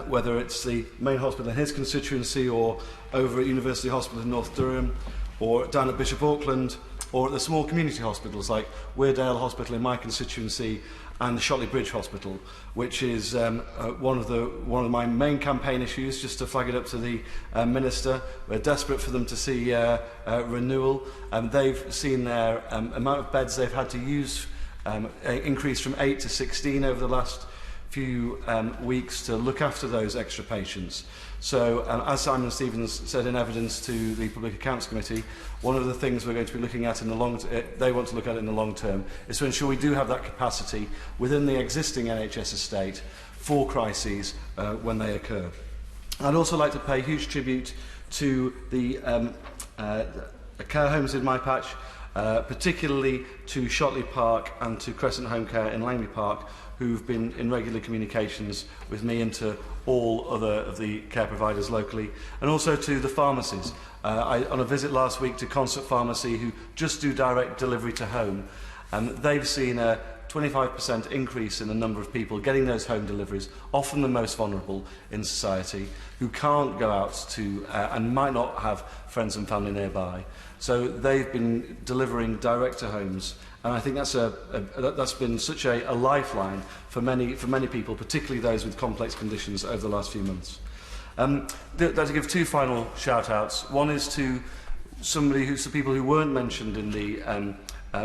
Whether it's the main hospital in his constituency, or over at University Hospital in North Durham, or down at Bishop Auckland, or at the small community hospitals like Weardale Hospital in my constituency and the Shotley Bridge Hospital, which is one of my main campaign issues, just to flag it up to the Minister. We're desperate for them to see renewal. They've seen their amount of beds they've had to use increase from 8 to 16 over the last few weeks to look after those extra patients. So, as Simon Stevens said in evidence to the Public Accounts Committee, one of the things we're going to be looking at in the they want to look at in the long term, is to ensure we do have that capacity within the existing NHS estate for crises when they occur. I'd also like to pay huge tribute to the care homes in my patch, particularly to Shotley Park and to Crescent Home Care in Langley Park, who've been in regular communications with me and to all other of the care providers locally, and also to the pharmacies. On a visit last week to Concert Pharmacy, who just do direct delivery to home, they've seen a 25% increase in the number of people getting those home deliveries, often the most vulnerable in society, who can't go out to and might not have friends and family nearby. So they've been delivering direct to homes, And I think that's been such a lifeline for many people, particularly those with complex conditions over the last few months. I'd like to give two final shout-outs. One is to some people who weren't mentioned in the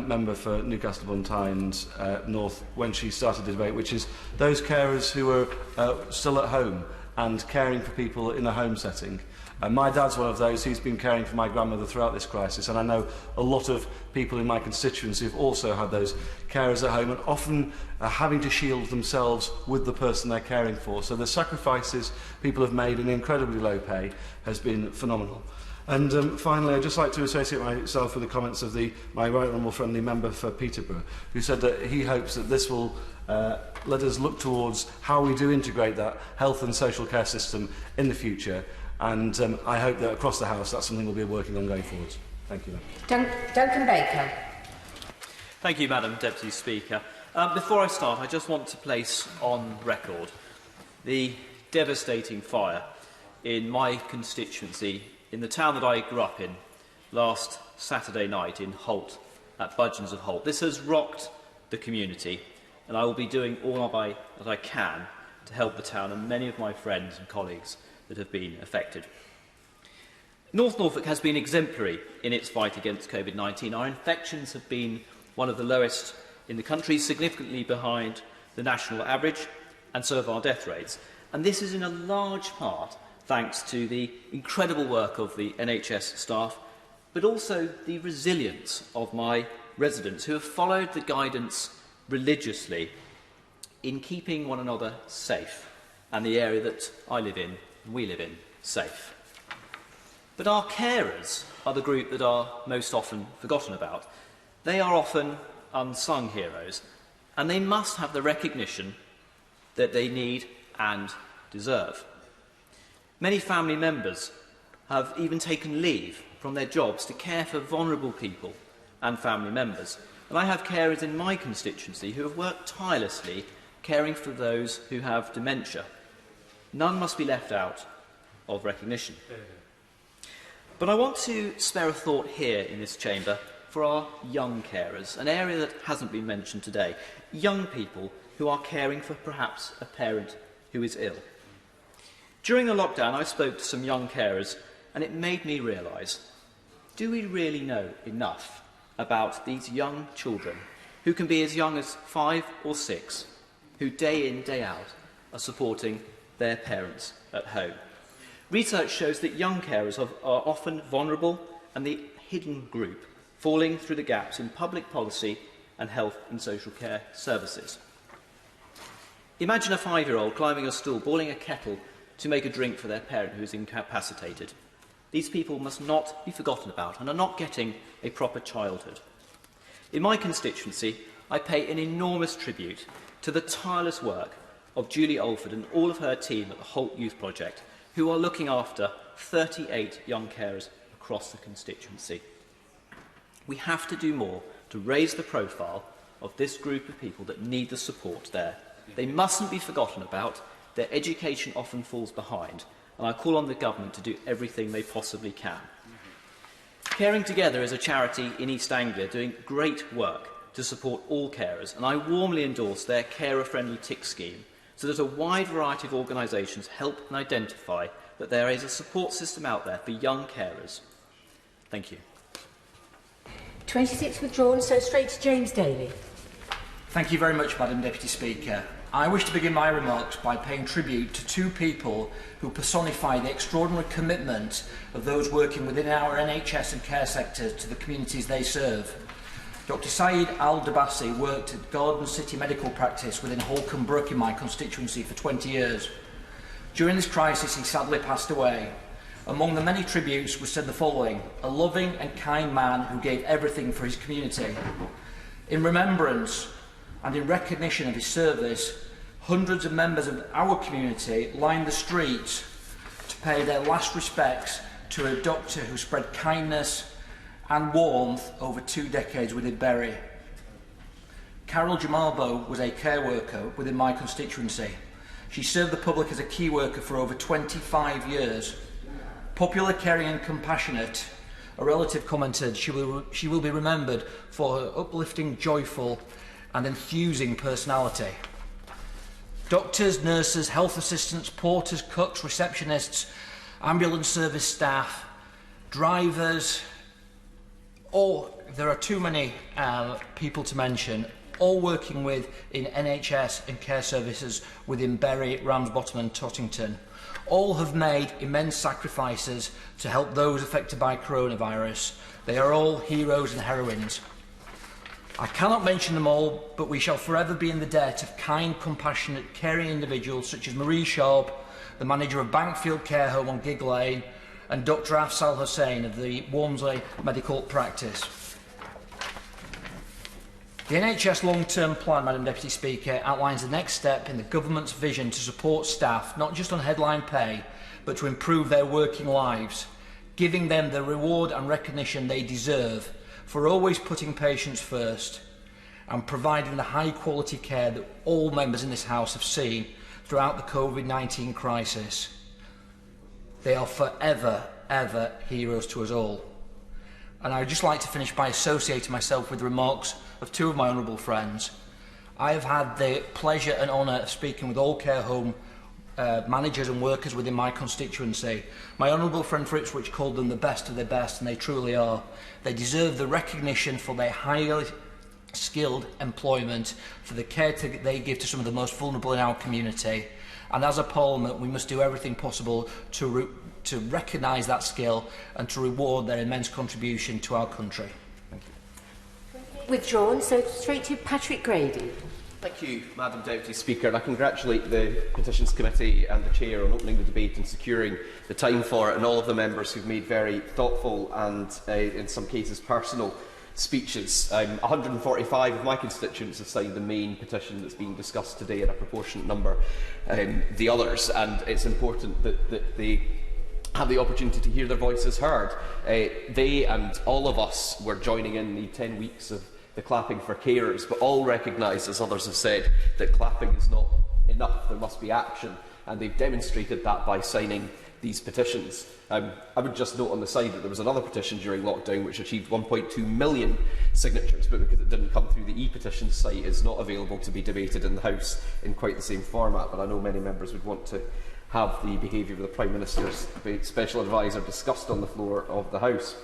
member for Newcastle-upon-Tyne's North when she started the debate, which is those carers who are still at home and caring for people in a home setting. My dad's one of those who's been caring for my grandmother throughout this crisis, and I know a lot of people in my constituency have also had those carers at home and often are having to shield themselves with the person they're caring for. So the sacrifices people have made in incredibly low pay has been phenomenal. And finally, I'd just like to associate myself with the comments of my right honourable friendly member for Peterborough, who said that he hopes that this will let us look towards how we do integrate that health and social care system in the future. And I hope that across the House that's something we'll be working on going forward. Thank you. Duncan Baker. Thank you, Madam Deputy Speaker. Before I start, I just want to place on record the devastating fire in my constituency, in the town that I grew up in, last Saturday night in Holt, at Bridgend of Holt. This has rocked the community, and I will be doing all that I can to help the town and many of my friends and colleagues that have been affected. North Norfolk has been exemplary in its fight against COVID-19. Our infections have been one of the lowest in the country, significantly behind the national average, and so have our death rates. And this is in a large part thanks to the incredible work of the NHS staff, but also the resilience of my residents who have followed the guidance religiously in keeping one another safe and the area that I live in, we live in, safe. But our carers are the group that are most often forgotten about. They are often unsung heroes, and they must have the recognition that they need and deserve. Many family members have even taken leave from their jobs to care for vulnerable people and family members. And I have carers in my constituency who have worked tirelessly caring for those who have dementia. None must be left out of recognition. But I want to spare a thought here in this chamber for our young carers, an area that hasn't been mentioned today. Young people who are caring for perhaps a parent who is ill. During the lockdown, I spoke to some young carers, and it made me realise, do we really know enough about these young children who can be as young as 5 or 6, who day in, day out are supporting their parents at home? Research shows that young carers are often vulnerable and the hidden group, falling through the gaps in public policy and health and social care services. Imagine a 5-year-old climbing a stool, boiling a kettle to make a drink for their parent who is incapacitated. These people must not be forgotten about and are not getting a proper childhood. In my constituency, I pay an enormous tribute to the tireless work of Julie Alford and all of her team at the Holt Youth Project, who are looking after 38 young carers across the constituency. We have to do more to raise the profile of this group of people that need the support there. They mustn't be forgotten about. Their education often falls behind, and I call on the government to do everything they possibly can. Caring Together is a charity in East Anglia doing great work to support all carers, and I warmly endorse their carer-friendly tick scheme so that a wide variety of organisations help and identify that there is a support system out there for young carers. Thank you. 26 withdrawn, so straight to James Daly. Thank you very much, Madam Deputy Speaker. I wish to begin my remarks by paying tribute to two people who personify the extraordinary commitment of those working within our NHS and care sectors to the communities they serve. Dr Saeed Al-Dabasi worked at Garden City Medical Practice within Holcombe Brook in my constituency for 20 years. During this crisis, he sadly passed away. Among the many tributes was said the following: a loving and kind man who gave everything for his community. In remembrance and in recognition of his service, hundreds of members of our community lined the streets to pay their last respects to a doctor who spread kindness and warmth over 2 decades within Bury. Carol Jamalbo was a care worker within my constituency. She served the public as a key worker for over 25 years. Popular, caring and compassionate, A relative commented, she will be remembered for her uplifting, joyful and enthusing personality. Doctors, nurses, health assistants, porters, cooks, receptionists, ambulance service staff, drivers, there are too many people to mention, all working in NHS and care services within Bury, Ramsbottom and Tottington. All have made immense sacrifices to help those affected by coronavirus. They are all heroes and heroines. I cannot mention them all, but we shall forever be in the debt of kind, compassionate, caring individuals such as Marie Sharp, the manager of Bankfield Care Home on Gig Lane, and Dr Afsal Hussain of the Walmsley Medical Practice. The NHS long-term plan, Madam Deputy Speaker, outlines the next step in the government's vision to support staff, not just on headline pay, but to improve their working lives, giving them the reward and recognition they deserve for always putting patients first and providing the high-quality care that all members in this House have seen throughout the COVID-19 crisis. They are forever, ever heroes to us all. And I would just like to finish by associating myself with the remarks of two of my honourable friends. I have had the pleasure and honour of speaking with all care home managers and workers within my constituency. My honourable friend for Ipswich called them the best of the best, and they truly are. They deserve the recognition for their highly skilled employment, for the care they give to some of the most vulnerable in our community. And as a Parliament, we must do everything possible to recognise that skill and to reward their immense contribution to our country. Thank you. Withdrawn, so straight to Patrick Grady. Thank you, Madam Deputy Speaker, and I congratulate the Petitions Committee and the Chair on opening the debate and securing the time for it, and all of the members who've made very thoughtful and, in some cases, personal speeches. 145 of my constituents have signed the main petition that's being discussed today, and a proportionate number the others, and it's important that they have the opportunity to hear their voices heard. They and all of us were joining in the 10 weeks of the clapping for carers, but all recognise, as others have said, that clapping is not enough. There must be action, and they've demonstrated that by signing these petitions. I would just note on the side that there was another petition during lockdown which achieved 1.2 million signatures, but because it didn't come through the e-petitions site, is not available to be debated in the House in quite the same format. But I know many members would want to have the behaviour of the Prime Minister's Special Advisor discussed on the floor of the House.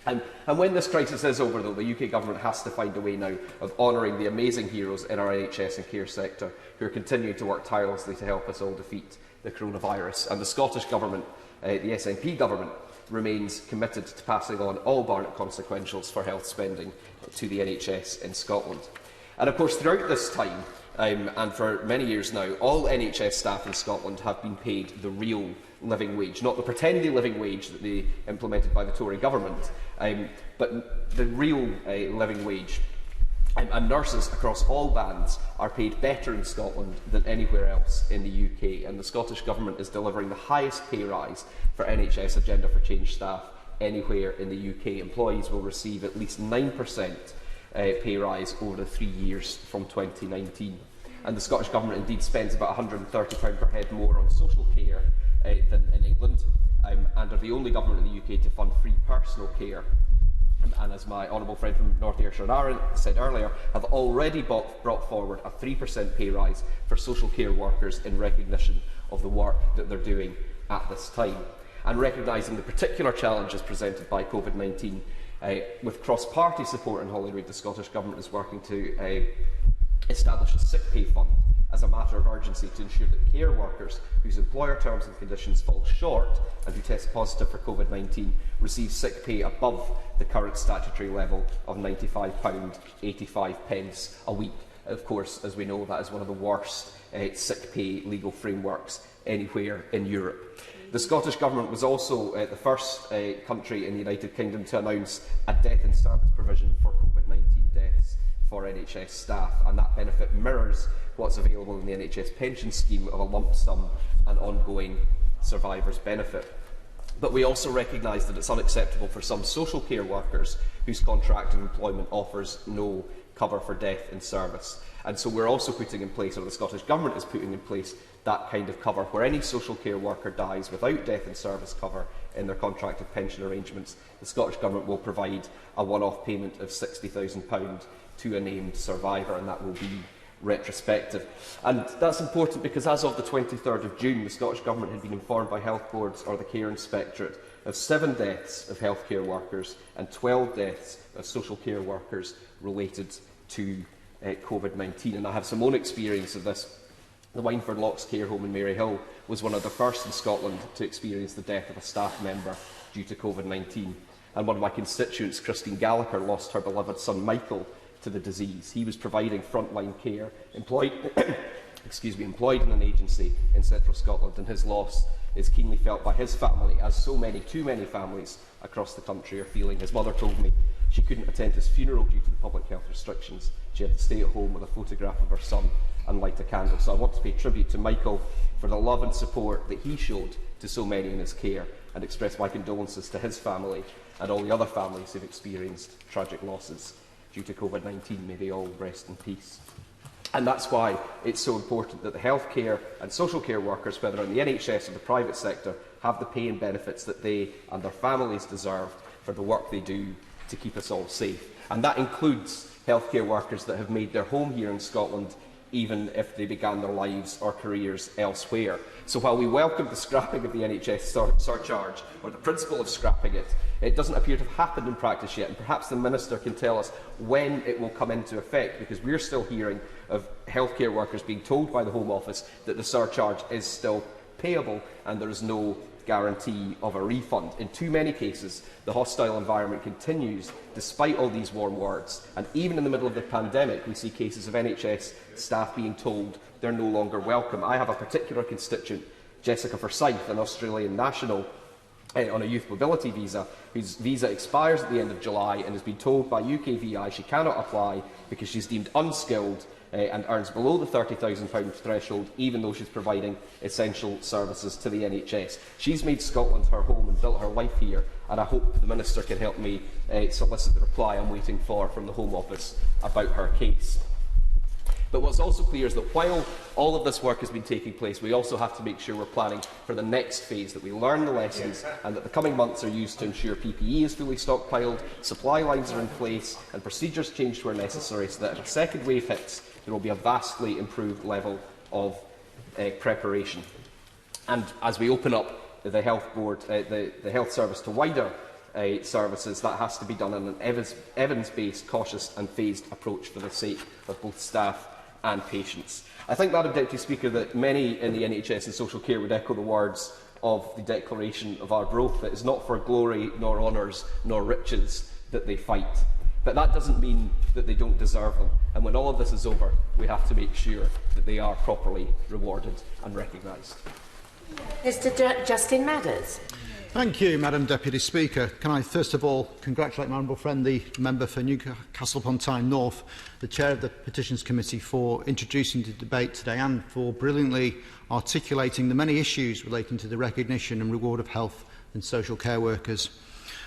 And when this crisis is over, though, the UK Government has to find a way now of honouring the amazing heroes in our NHS and care sector who are continuing to work tirelessly to help us all defeat the coronavirus. And the Scottish Government, the SNP Government, remains committed to passing on all Barnett consequentials for health spending to the NHS in Scotland. And of course, throughout this time, and for many years now, all NHS staff in Scotland have been paid the real living wage, not the pretended living wage that they implemented by the Tory government, but the real living wage. And nurses across all bands are paid better in Scotland than anywhere else in the UK, and the Scottish Government is delivering the highest pay rise for NHS Agenda for Change staff anywhere in the UK. Employees will receive at least 9% pay rise over the 3 years from 2019. And the Scottish Government indeed spends about £130 per head more on social care than in England, and are the only government in the UK to fund free personal care. And as my honourable friend from North Ayrshire, Aaron, said earlier, have already brought forward a 3% pay rise for social care workers in recognition of the work that they're doing at this time. And recognising the particular challenges presented by COVID-19, with cross-party support in Holyrood, the Scottish Government is working to establish a sick pay fund as a matter of urgency to ensure that care workers whose employer terms and conditions fall short and who test positive for COVID-19 receive sick pay above the current statutory level of £95.85 a week. Of course, as we know, that is one of the worst sick pay legal frameworks anywhere in Europe. The Scottish Government was also the first country in the United Kingdom to announce a death in service provision for COVID-19 deaths for NHS staff, and that benefit mirrors what's available in the NHS pension scheme of a lump sum and ongoing survivor's benefit. But we also recognise that it's unacceptable for some social care workers whose contract of employment offers no cover for death in service. And so we're also putting in place, or the Scottish Government is putting in place, that kind of cover where any social care worker dies without death in service cover in their contracted pension arrangements. The Scottish Government will provide a one-off payment of £60,000 to a named survivor, and that will be retrospective. And that's important because as of the 23rd of June, the Scottish Government had been informed by Health Boards or the Care Inspectorate of 7 deaths of healthcare workers and 12 deaths of social care workers related to COVID-19. And I have some own experience of this. The Wynford Locks Care Home in Maryhill was one of the first in Scotland to experience the death of a staff member due to COVID-19. And one of my constituents, Christine Gallagher, lost her beloved son Michael to the disease. He was providing frontline care, employed in an agency in central Scotland, and his loss is keenly felt by his family, as so many, too many families across the country are feeling. His mother told me she couldn't attend his funeral due to the public health restrictions. She had to stay at home with a photograph of her son and light a candle. So I want to pay tribute to Michael for the love and support that he showed to so many in his care, and express my condolences to his family and all the other families who have experienced tragic losses due to COVID-19. May they all rest in peace. And that's why it's so important that the healthcare and social care workers, whether in the NHS or the private sector, have the pay and benefits that they and their families deserve for the work they do to keep us all safe. And that includes healthcare workers that have made their home here in Scotland, even if they began their lives or careers elsewhere. So while we welcome the scrapping of the NHS surcharge, or the principle of scrapping it, it doesn't appear to have happened in practice yet, and perhaps the Minister can tell us when it will come into effect, because we're still hearing of healthcare workers being told by the Home Office that the surcharge is still payable and there is no guarantee of a refund. In too many cases, the hostile environment continues despite all these warm words, and even in the middle of the pandemic we see cases of NHS staff being told they're no longer welcome. I have a particular constituent, Jessica Forsyth, an Australian national on a youth mobility visa, whose visa expires at the end of July and has been told by UKVI she cannot apply because she's deemed unskilled and earns below the £30,000 threshold, even though she's providing essential services to the NHS. She's made Scotland her home and built her life here, and I hope the Minister can help me solicit the reply I'm waiting for from the Home Office about her case. But what's also clear is that while all of this work has been taking place, we also have to make sure we're planning for the next phase, that we learn the lessons and that the coming months are used to ensure PPE is fully stockpiled, supply lines are in place and procedures changed where necessary, so that if a second wave hits, there will be a vastly improved level of preparation. And as we open up the health board, the health service to wider services, that has to be done in an evidence-based, cautious and phased approach for the sake of both staff and patients. I think, Madam Deputy Speaker, that many in the NHS and social care would echo the words of the Declaration of Arbroath, that it's not for glory, nor honours, nor riches that they fight. But that doesn't mean that they don't deserve them. And when all of this is over, we have to make sure that they are properly rewarded and recognised. Mr. Justin Madders. Thank you, Madam Deputy Speaker. Can I first of all congratulate my honourable friend, the member for Newcastle upon Tyne North, the chair of the Petitions Committee, for introducing the debate today and for brilliantly articulating the many issues relating to the recognition and reward of health and social care workers.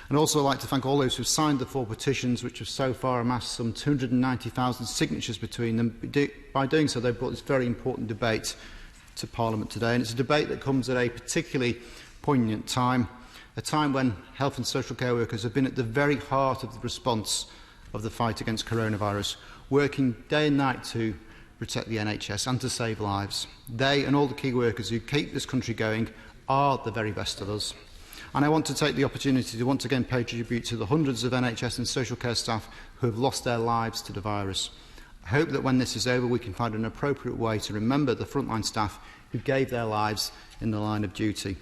And also I'd like to thank all those who have signed the 4 petitions, which have so far amassed some 290,000 signatures between them. By doing so, they've brought this very important debate to Parliament today, and it's a debate that comes at a particularly poignant time, a time when health and social care workers have been at the very heart of the response of the fight against coronavirus, working day and night to protect the NHS and to save lives. They and all the key workers who keep this country going are the very best of us. And I want to take the opportunity to once again pay tribute to the hundreds of NHS and social care staff who have lost their lives to the virus. I hope that when this is over, we can find an appropriate way to remember the frontline staff who gave their lives in the line of duty.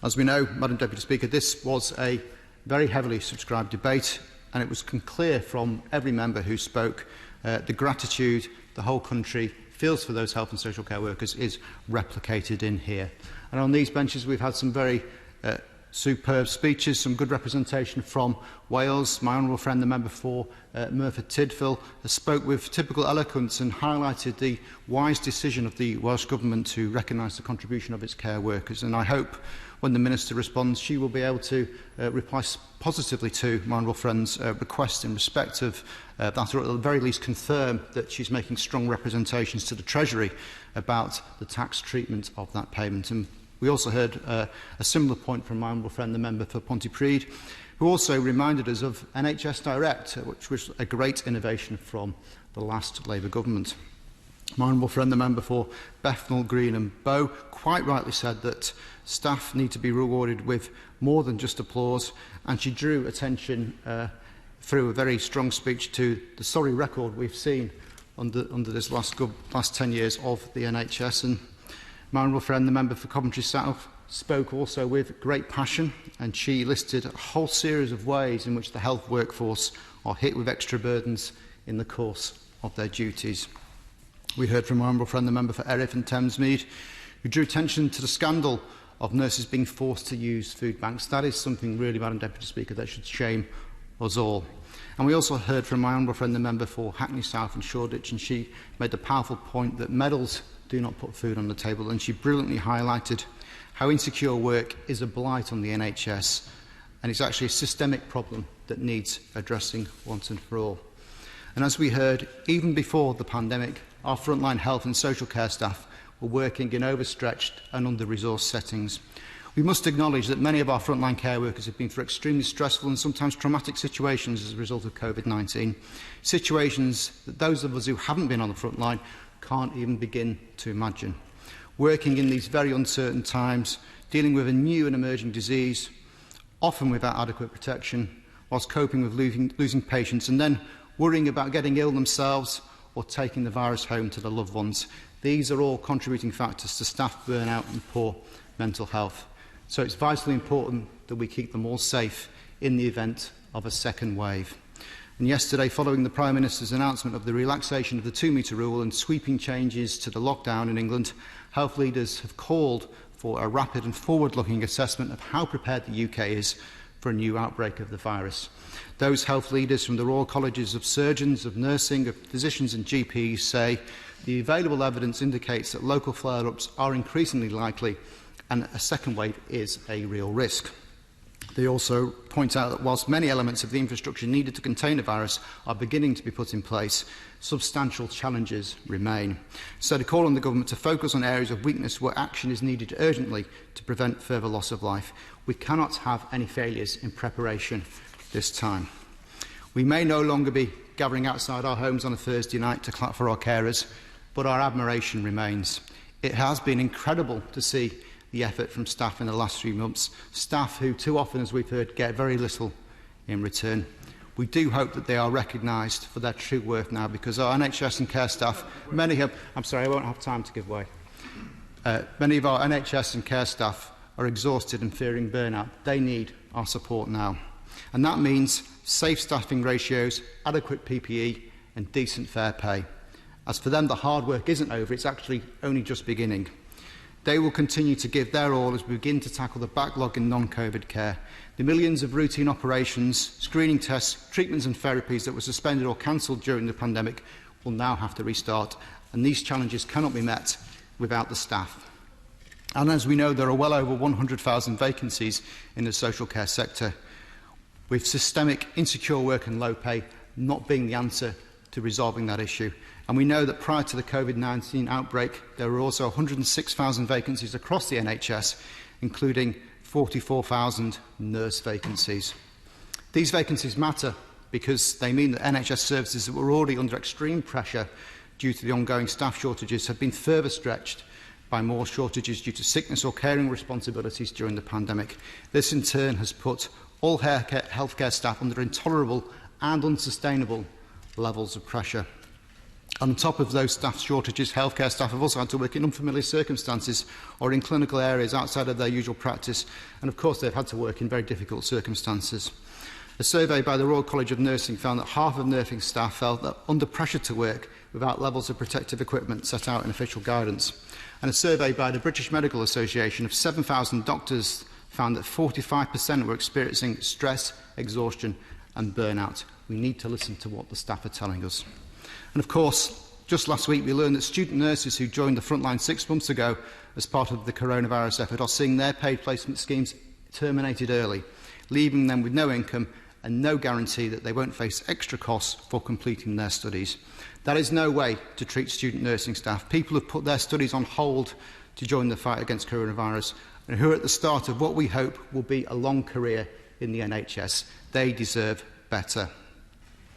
As we know, Madam Deputy Speaker, this was a very heavily subscribed debate, and it was clear from every member who spoke the gratitude the whole country feels for those health and social care workers is replicated in here. And on these benches we've had some very superb speeches, some good representation from Wales. My honourable friend, the member for Merthyr Tydfil, spoke with typical eloquence and highlighted the wise decision of the Welsh Government to recognise the contribution of its care workers. And I hope when the Minister responds, she will be able to reply positively to my honourable friend's request in respect of that, or at the very least confirm that she's making strong representations to the Treasury about the tax treatment of that payment. And we also heard a similar point from my honourable friend, the member for Pontypridd, who also reminded us of NHS Direct, which was a great innovation from the last Labour government. My honourable friend, the member for Bethnal Green and Bow, quite rightly said that staff need to be rewarded with more than just applause, and she drew attention through a very strong speech to the sorry record we've seen under this last 10 years of the NHS. And my honourable friend, the member for Coventry South, spoke also with great passion, and she listed a whole series of ways in which the health workforce are hit with extra burdens in the course of their duties. We heard from my honourable friend, the member for Erith and Thamesmead, who drew attention to the scandal of nurses being forced to use food banks. That is something really, Madam Deputy Speaker, that should shame us all. And we also heard from my honourable friend, the member for Hackney South and Shoreditch, and she made the powerful point that medals do not put food on the table, and she brilliantly highlighted how insecure work is a blight on the NHS, and it's actually a systemic problem that needs addressing once and for all. And as we heard, even before the pandemic, our frontline health and social care staff were working in overstretched and under-resourced settings. We must acknowledge that many of our frontline care workers have been through extremely stressful and sometimes traumatic situations as a result of COVID-19, situations that those of us who haven't been on the front line can't even begin to imagine. Working in these very uncertain times, dealing with a new and emerging disease, often without adequate protection, whilst coping with losing patients and then worrying about getting ill themselves or taking the virus home to their loved ones. These are all contributing factors to staff burnout and poor mental health. So it's vitally important that we keep them all safe in the event of a second wave. And yesterday, following the Prime Minister's announcement of the relaxation of the 2-metre rule and sweeping changes to the lockdown in England, health leaders have called for a rapid and forward-looking assessment of how prepared the UK is for a new outbreak of the virus. Those health leaders from the Royal Colleges of Surgeons, of Nursing, of Physicians and GPs say the available evidence indicates that local flare-ups are increasingly likely and a second wave is a real risk. They also point out that whilst many elements of the infrastructure needed to contain the virus are beginning to be put in place, substantial challenges remain. So they call on the government to focus on areas of weakness where action is needed urgently to prevent further loss of life. We cannot have any failures in preparation this time. We may no longer be gathering outside our homes on a Thursday night to clap for our carers, but our admiration remains. It has been incredible to see the effort from staff in the last 3 months, staff who too often, as we've heard, get very little in return. We do hope that they are recognised for their true worth now, because our NHS and care staff, many have... I'm sorry, I won't have time to give way. Many of our NHS and care staff are exhausted and fearing burnout. They need our support now. And that means safe staffing ratios, adequate PPE and decent fair pay. As for them, the hard work isn't over, it's actually only just beginning. They will continue to give their all as we begin to tackle the backlog in non-COVID care. The millions of routine operations, screening tests, treatments and therapies that were suspended or cancelled during the pandemic will now have to restart, and these challenges cannot be met without the staff. And as we know, there are well over 100,000 vacancies in the social care sector, with systemic insecure work and low pay not being the answer to resolving that issue. And we know that prior to the COVID-19 outbreak, there were also 106,000 vacancies across the NHS, including 44,000 nurse vacancies. These vacancies matter because they mean that NHS services that were already under extreme pressure due to the ongoing staff shortages have been further stretched by more shortages due to sickness or caring responsibilities during the pandemic. This in turn has put all healthcare staff under intolerable and unsustainable levels of pressure. On top of those staff shortages, healthcare staff have also had to work in unfamiliar circumstances or in clinical areas outside of their usual practice, and of course they've had to work in very difficult circumstances. A survey by the Royal College of Nursing found that half of nursing staff felt that under pressure to work without levels of protective equipment set out in official guidance. And a survey by the British Medical Association of 7,000 doctors found that 45% were experiencing stress, exhaustion and burnout. We need to listen to what the staff are telling us. And of course, Just last week we learned that student nurses who joined the Frontline 6 months ago as part of the coronavirus effort are seeing their paid placement schemes terminated early, leaving them with no income and no guarantee that they won't face extra costs for completing their studies. That is no way to treat student nursing staff. People have put their studies on hold to join the fight against coronavirus and who are at the start of what we hope will be a long career in the NHS. They deserve better.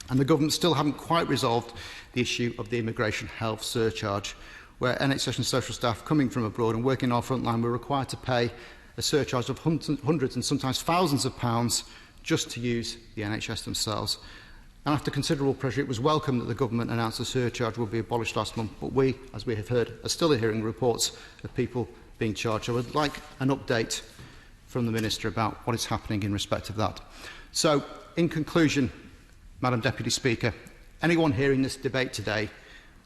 And the government still haven't quite resolved the issue of the immigration health surcharge, where NHS and social staff coming from abroad and working in our frontline were required to pay a surcharge of hundreds and sometimes thousands of pounds just to use the NHS themselves. And after considerable pressure, it was welcome that the government announced the surcharge would be abolished last month, but we, as we have heard, are still hearing reports of people being charged. I would like an update from the Minister about what is happening in respect of that. So, in conclusion, Madam Deputy Speaker, anyone hearing this debate today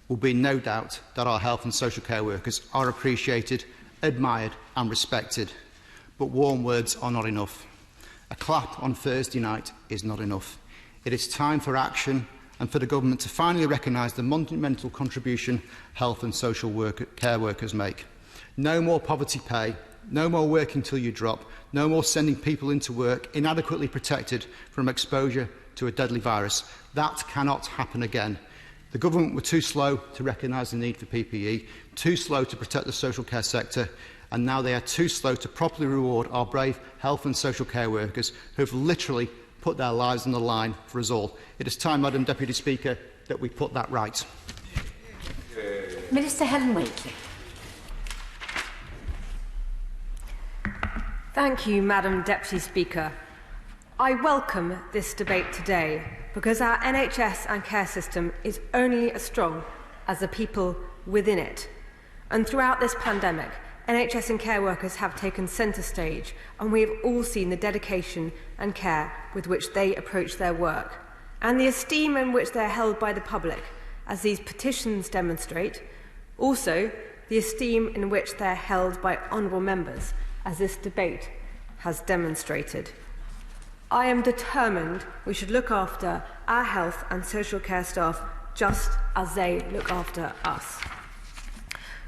will be in no doubt that our health and social care workers are appreciated, admired and respected. But warm words are not enough. A clap on Thursday night is not enough. It is time for action and for the government to finally recognise the monumental contribution health and social care workers make. No more poverty pay, no more working till you drop, no more sending people into work inadequately protected from exposure to a deadly virus. That cannot happen again. The government were too slow to recognise the need for PPE, too slow to protect the social care sector, and now they are too slow to properly reward our brave health and social care workers who have literally put their lives on the line for us all. It is time, Madam Deputy Speaker, that we put that right. Minister Helen Waitley. Thank you, Madam Deputy Speaker. I welcome this debate today because our NHS and care system is only as strong as the people within it. And throughout this pandemic, NHS and care workers have taken centre stage, and we have all seen the dedication and care with which they approach their work, and the esteem in which they are held by the public, as these petitions demonstrate. Also, the esteem in which they are held by honourable members, as this debate has demonstrated. I am determined we should look after our health and social care staff just as they look after us.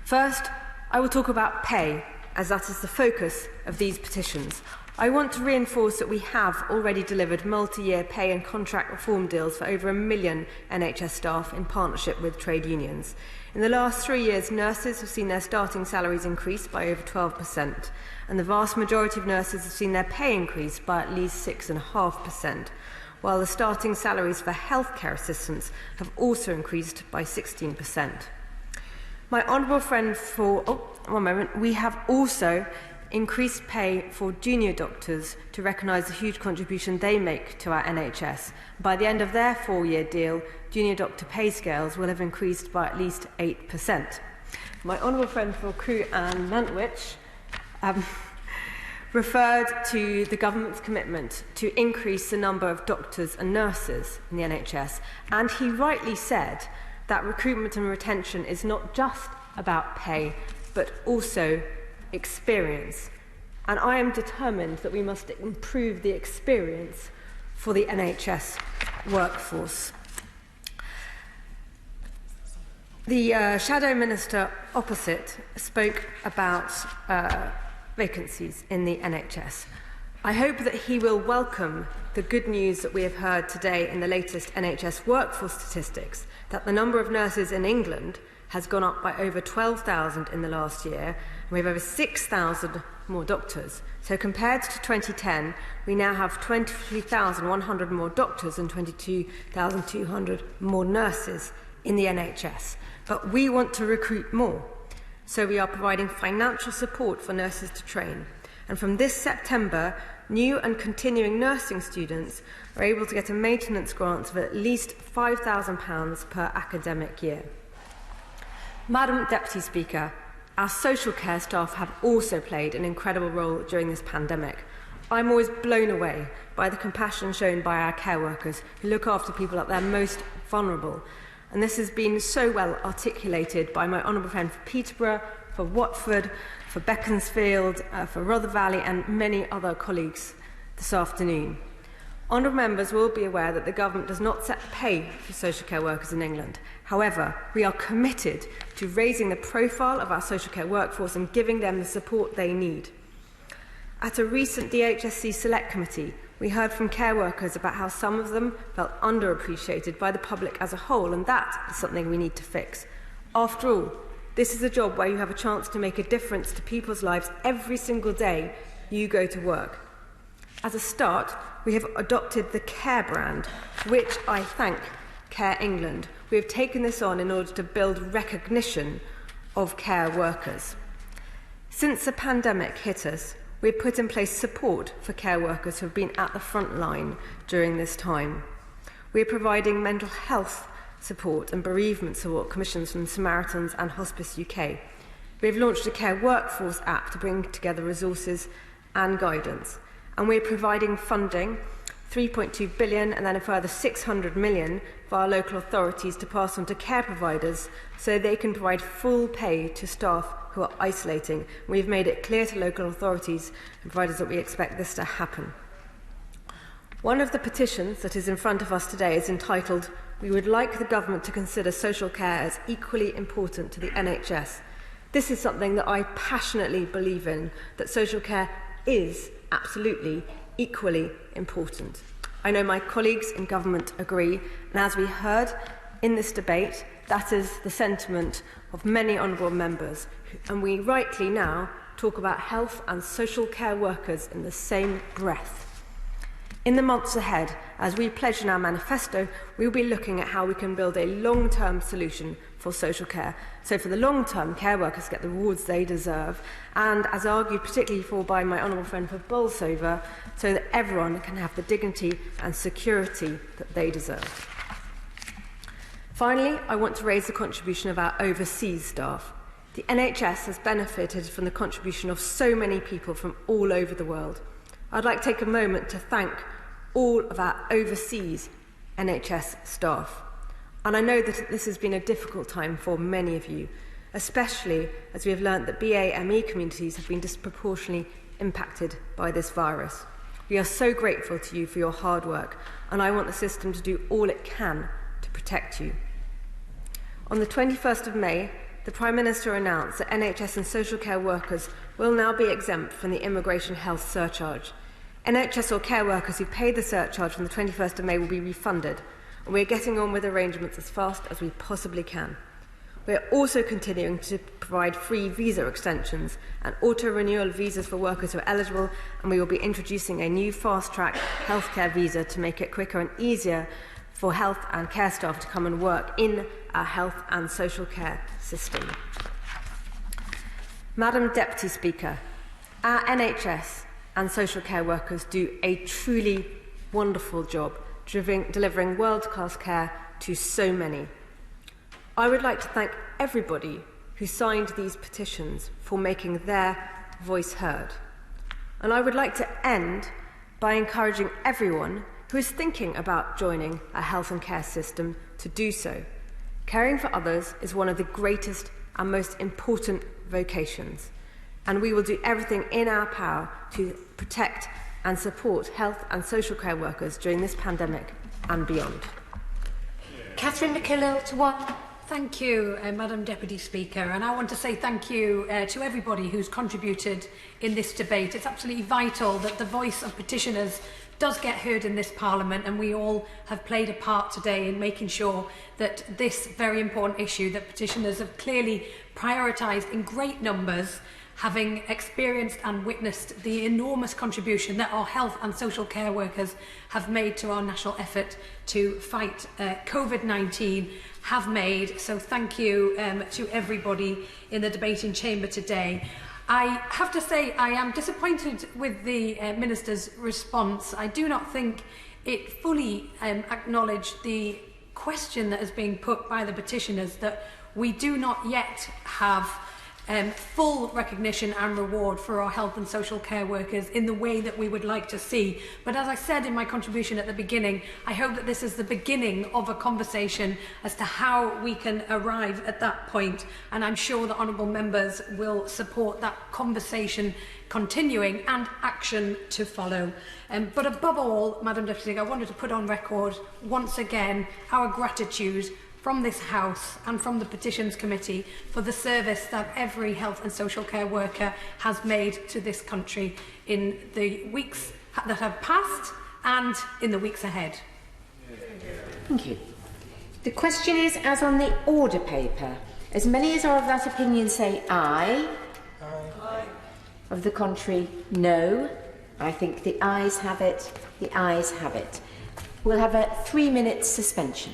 First, I will talk about pay, as that is the focus of these petitions. I want to reinforce that we have already delivered multi-year pay and contract reform deals for over 1 million NHS staff in partnership with trade unions. In the last 3 years, nurses have seen their starting salaries increase by over 12%, and the vast majority of nurses have seen their pay increase by at least 6.5%, while the starting salaries for healthcare assistants have also increased by 16%. My honourable friend we have also increased pay for junior doctors to recognise the huge contribution they make to our NHS. By the end of their 4-year deal, junior doctor pay scales will have increased by at least 8%. My honourable friend for Crewe and Nantwich referred to the government's commitment to increase the number of doctors and nurses in the NHS, and he rightly said that recruitment and retention is not just about pay, but also experience. And I am determined that we must improve the experience for the NHS workforce. The Shadow Minister opposite spoke about vacancies in the NHS. I hope that he will welcome the good news that we have heard today in the latest NHS workforce statistics, that the number of nurses in England has gone up by over 12,000 in the last year, and we have over 6,000 more doctors. So compared to 2010, we now have 23,100 more doctors and 22,200 more nurses in the NHS. But we want to recruit more, so we are providing financial support for nurses to train. And from this September, new and continuing nursing students are able to get a maintenance grant of at least £5,000 per academic year. Madam Deputy Speaker, our social care staff have also played an incredible role during this pandemic. I'm always blown away by the compassion shown by our care workers who look after people at their most vulnerable. And this has been so well articulated by my honourable friend for Peterborough, for Watford, for Beaconsfield, for Rother Valley and many other colleagues this afternoon. Honourable members will be aware that the government does not set pay for social care workers in England. However, we are committed to raising the profile of our social care workforce and giving them the support they need. At a recent DHSC Select Committee, we heard from care workers about how some of them felt underappreciated by the public as a whole, and that is something we need to fix. After all, this is a job where you have a chance to make a difference to people's lives every single day you go to work. As a start, we have adopted the Care brand, for which I thank Care England. We have taken this on in order to build recognition of care workers. Since the pandemic hit us, we have put in place support for care workers who have been at the front line during this time. We are providing mental health support and bereavement support commissions from Samaritans and Hospice UK. We have launched a care workforce app to bring together resources and guidance. And we're providing funding, 3.2 billion and then a further 600 million via local authorities to pass on to care providers so they can provide full pay to staff who are isolating. We've made it clear to local authorities and providers that we expect this to happen. One of the petitions that is in front of us today is entitled, "We would like the government to consider social care as equally important to the NHS." This is something that I passionately believe in, that social care is absolutely equally important. I know my colleagues in government agree, and as we heard in this debate, that is the sentiment of many honourable members, and we rightly now talk about health and social care workers in the same breath. In the months ahead, as we pledge in our manifesto, we will be looking at how we can build a long-term solution for social care. So for the long term, care workers get the rewards they deserve, and as argued particularly for by my honourable friend for Bolsover, so that everyone can have the dignity and security that they deserve. Finally, I want to raise the contribution of our overseas staff. The NHS has benefited from the contribution of so many people from all over the world. I'd like to take a moment to thank all of our overseas NHS staff. And I know that this has been a difficult time for many of you, especially as we have learnt that BAME communities have been disproportionately impacted by this virus. We are so grateful to you for your hard work, and I want the system to do all it can to protect you. On the 21st of May, the Prime Minister announced that NHS and social care workers will now be exempt from the immigration health surcharge. NHS or care workers who paid the surcharge from the 21st of May will be refunded, and we are getting on with arrangements as fast as we possibly can. We are also continuing to provide free visa extensions and auto-renewal visas for workers who are eligible, and we will be introducing a new fast-track healthcare visa to make it quicker and easier for health and care staff to come and work in our health and social care system. Madam Deputy Speaker, our NHS and social care workers do a truly wonderful job delivering world-class care to so many. I would like to thank everybody who signed these petitions for making their voice heard. And I would like to end by encouraging everyone who is thinking about joining a health and care system to do so. Caring for others is one of the greatest and most important vocations, and we will do everything in our power to protect and support health and social care workers during this pandemic and beyond. Catherine McKillell to one. Thank you, Madam Deputy Speaker, and I want to say thank you to everybody who's contributed in this debate. It's absolutely vital that the voice of petitioners does get heard in this Parliament, and we all have played a part today in making sure that this very important issue that petitioners have clearly prioritised in great numbers, having experienced and witnessed the enormous contribution that our health and social care workers have made to our national effort to fight COVID-19, have made. So thank you to everybody in the debating chamber today. I have to say I am disappointed with the Minister's response. I do not think it fully acknowledged the question that is being put by the petitioners, that we do not yet have full recognition and reward for our health and social care workers in the way that we would like to see. But as I said in my contribution at the beginning, I hope that this is the beginning of a conversation as to how we can arrive at that point, and I'm sure that honourable members will support that conversation continuing and action to follow. But above all, Madam Deputy Speaker, I wanted to put on record once again our gratitude from this House and from the Petitions Committee for the service that every health and social care worker has made to this country in the weeks that have passed and in the weeks ahead. Thank you. The question is, as on the order paper, as many as are of that opinion say aye. Aye. Of the contrary, no. I think the ayes have it. The ayes have it. We'll have a 3-minute suspension.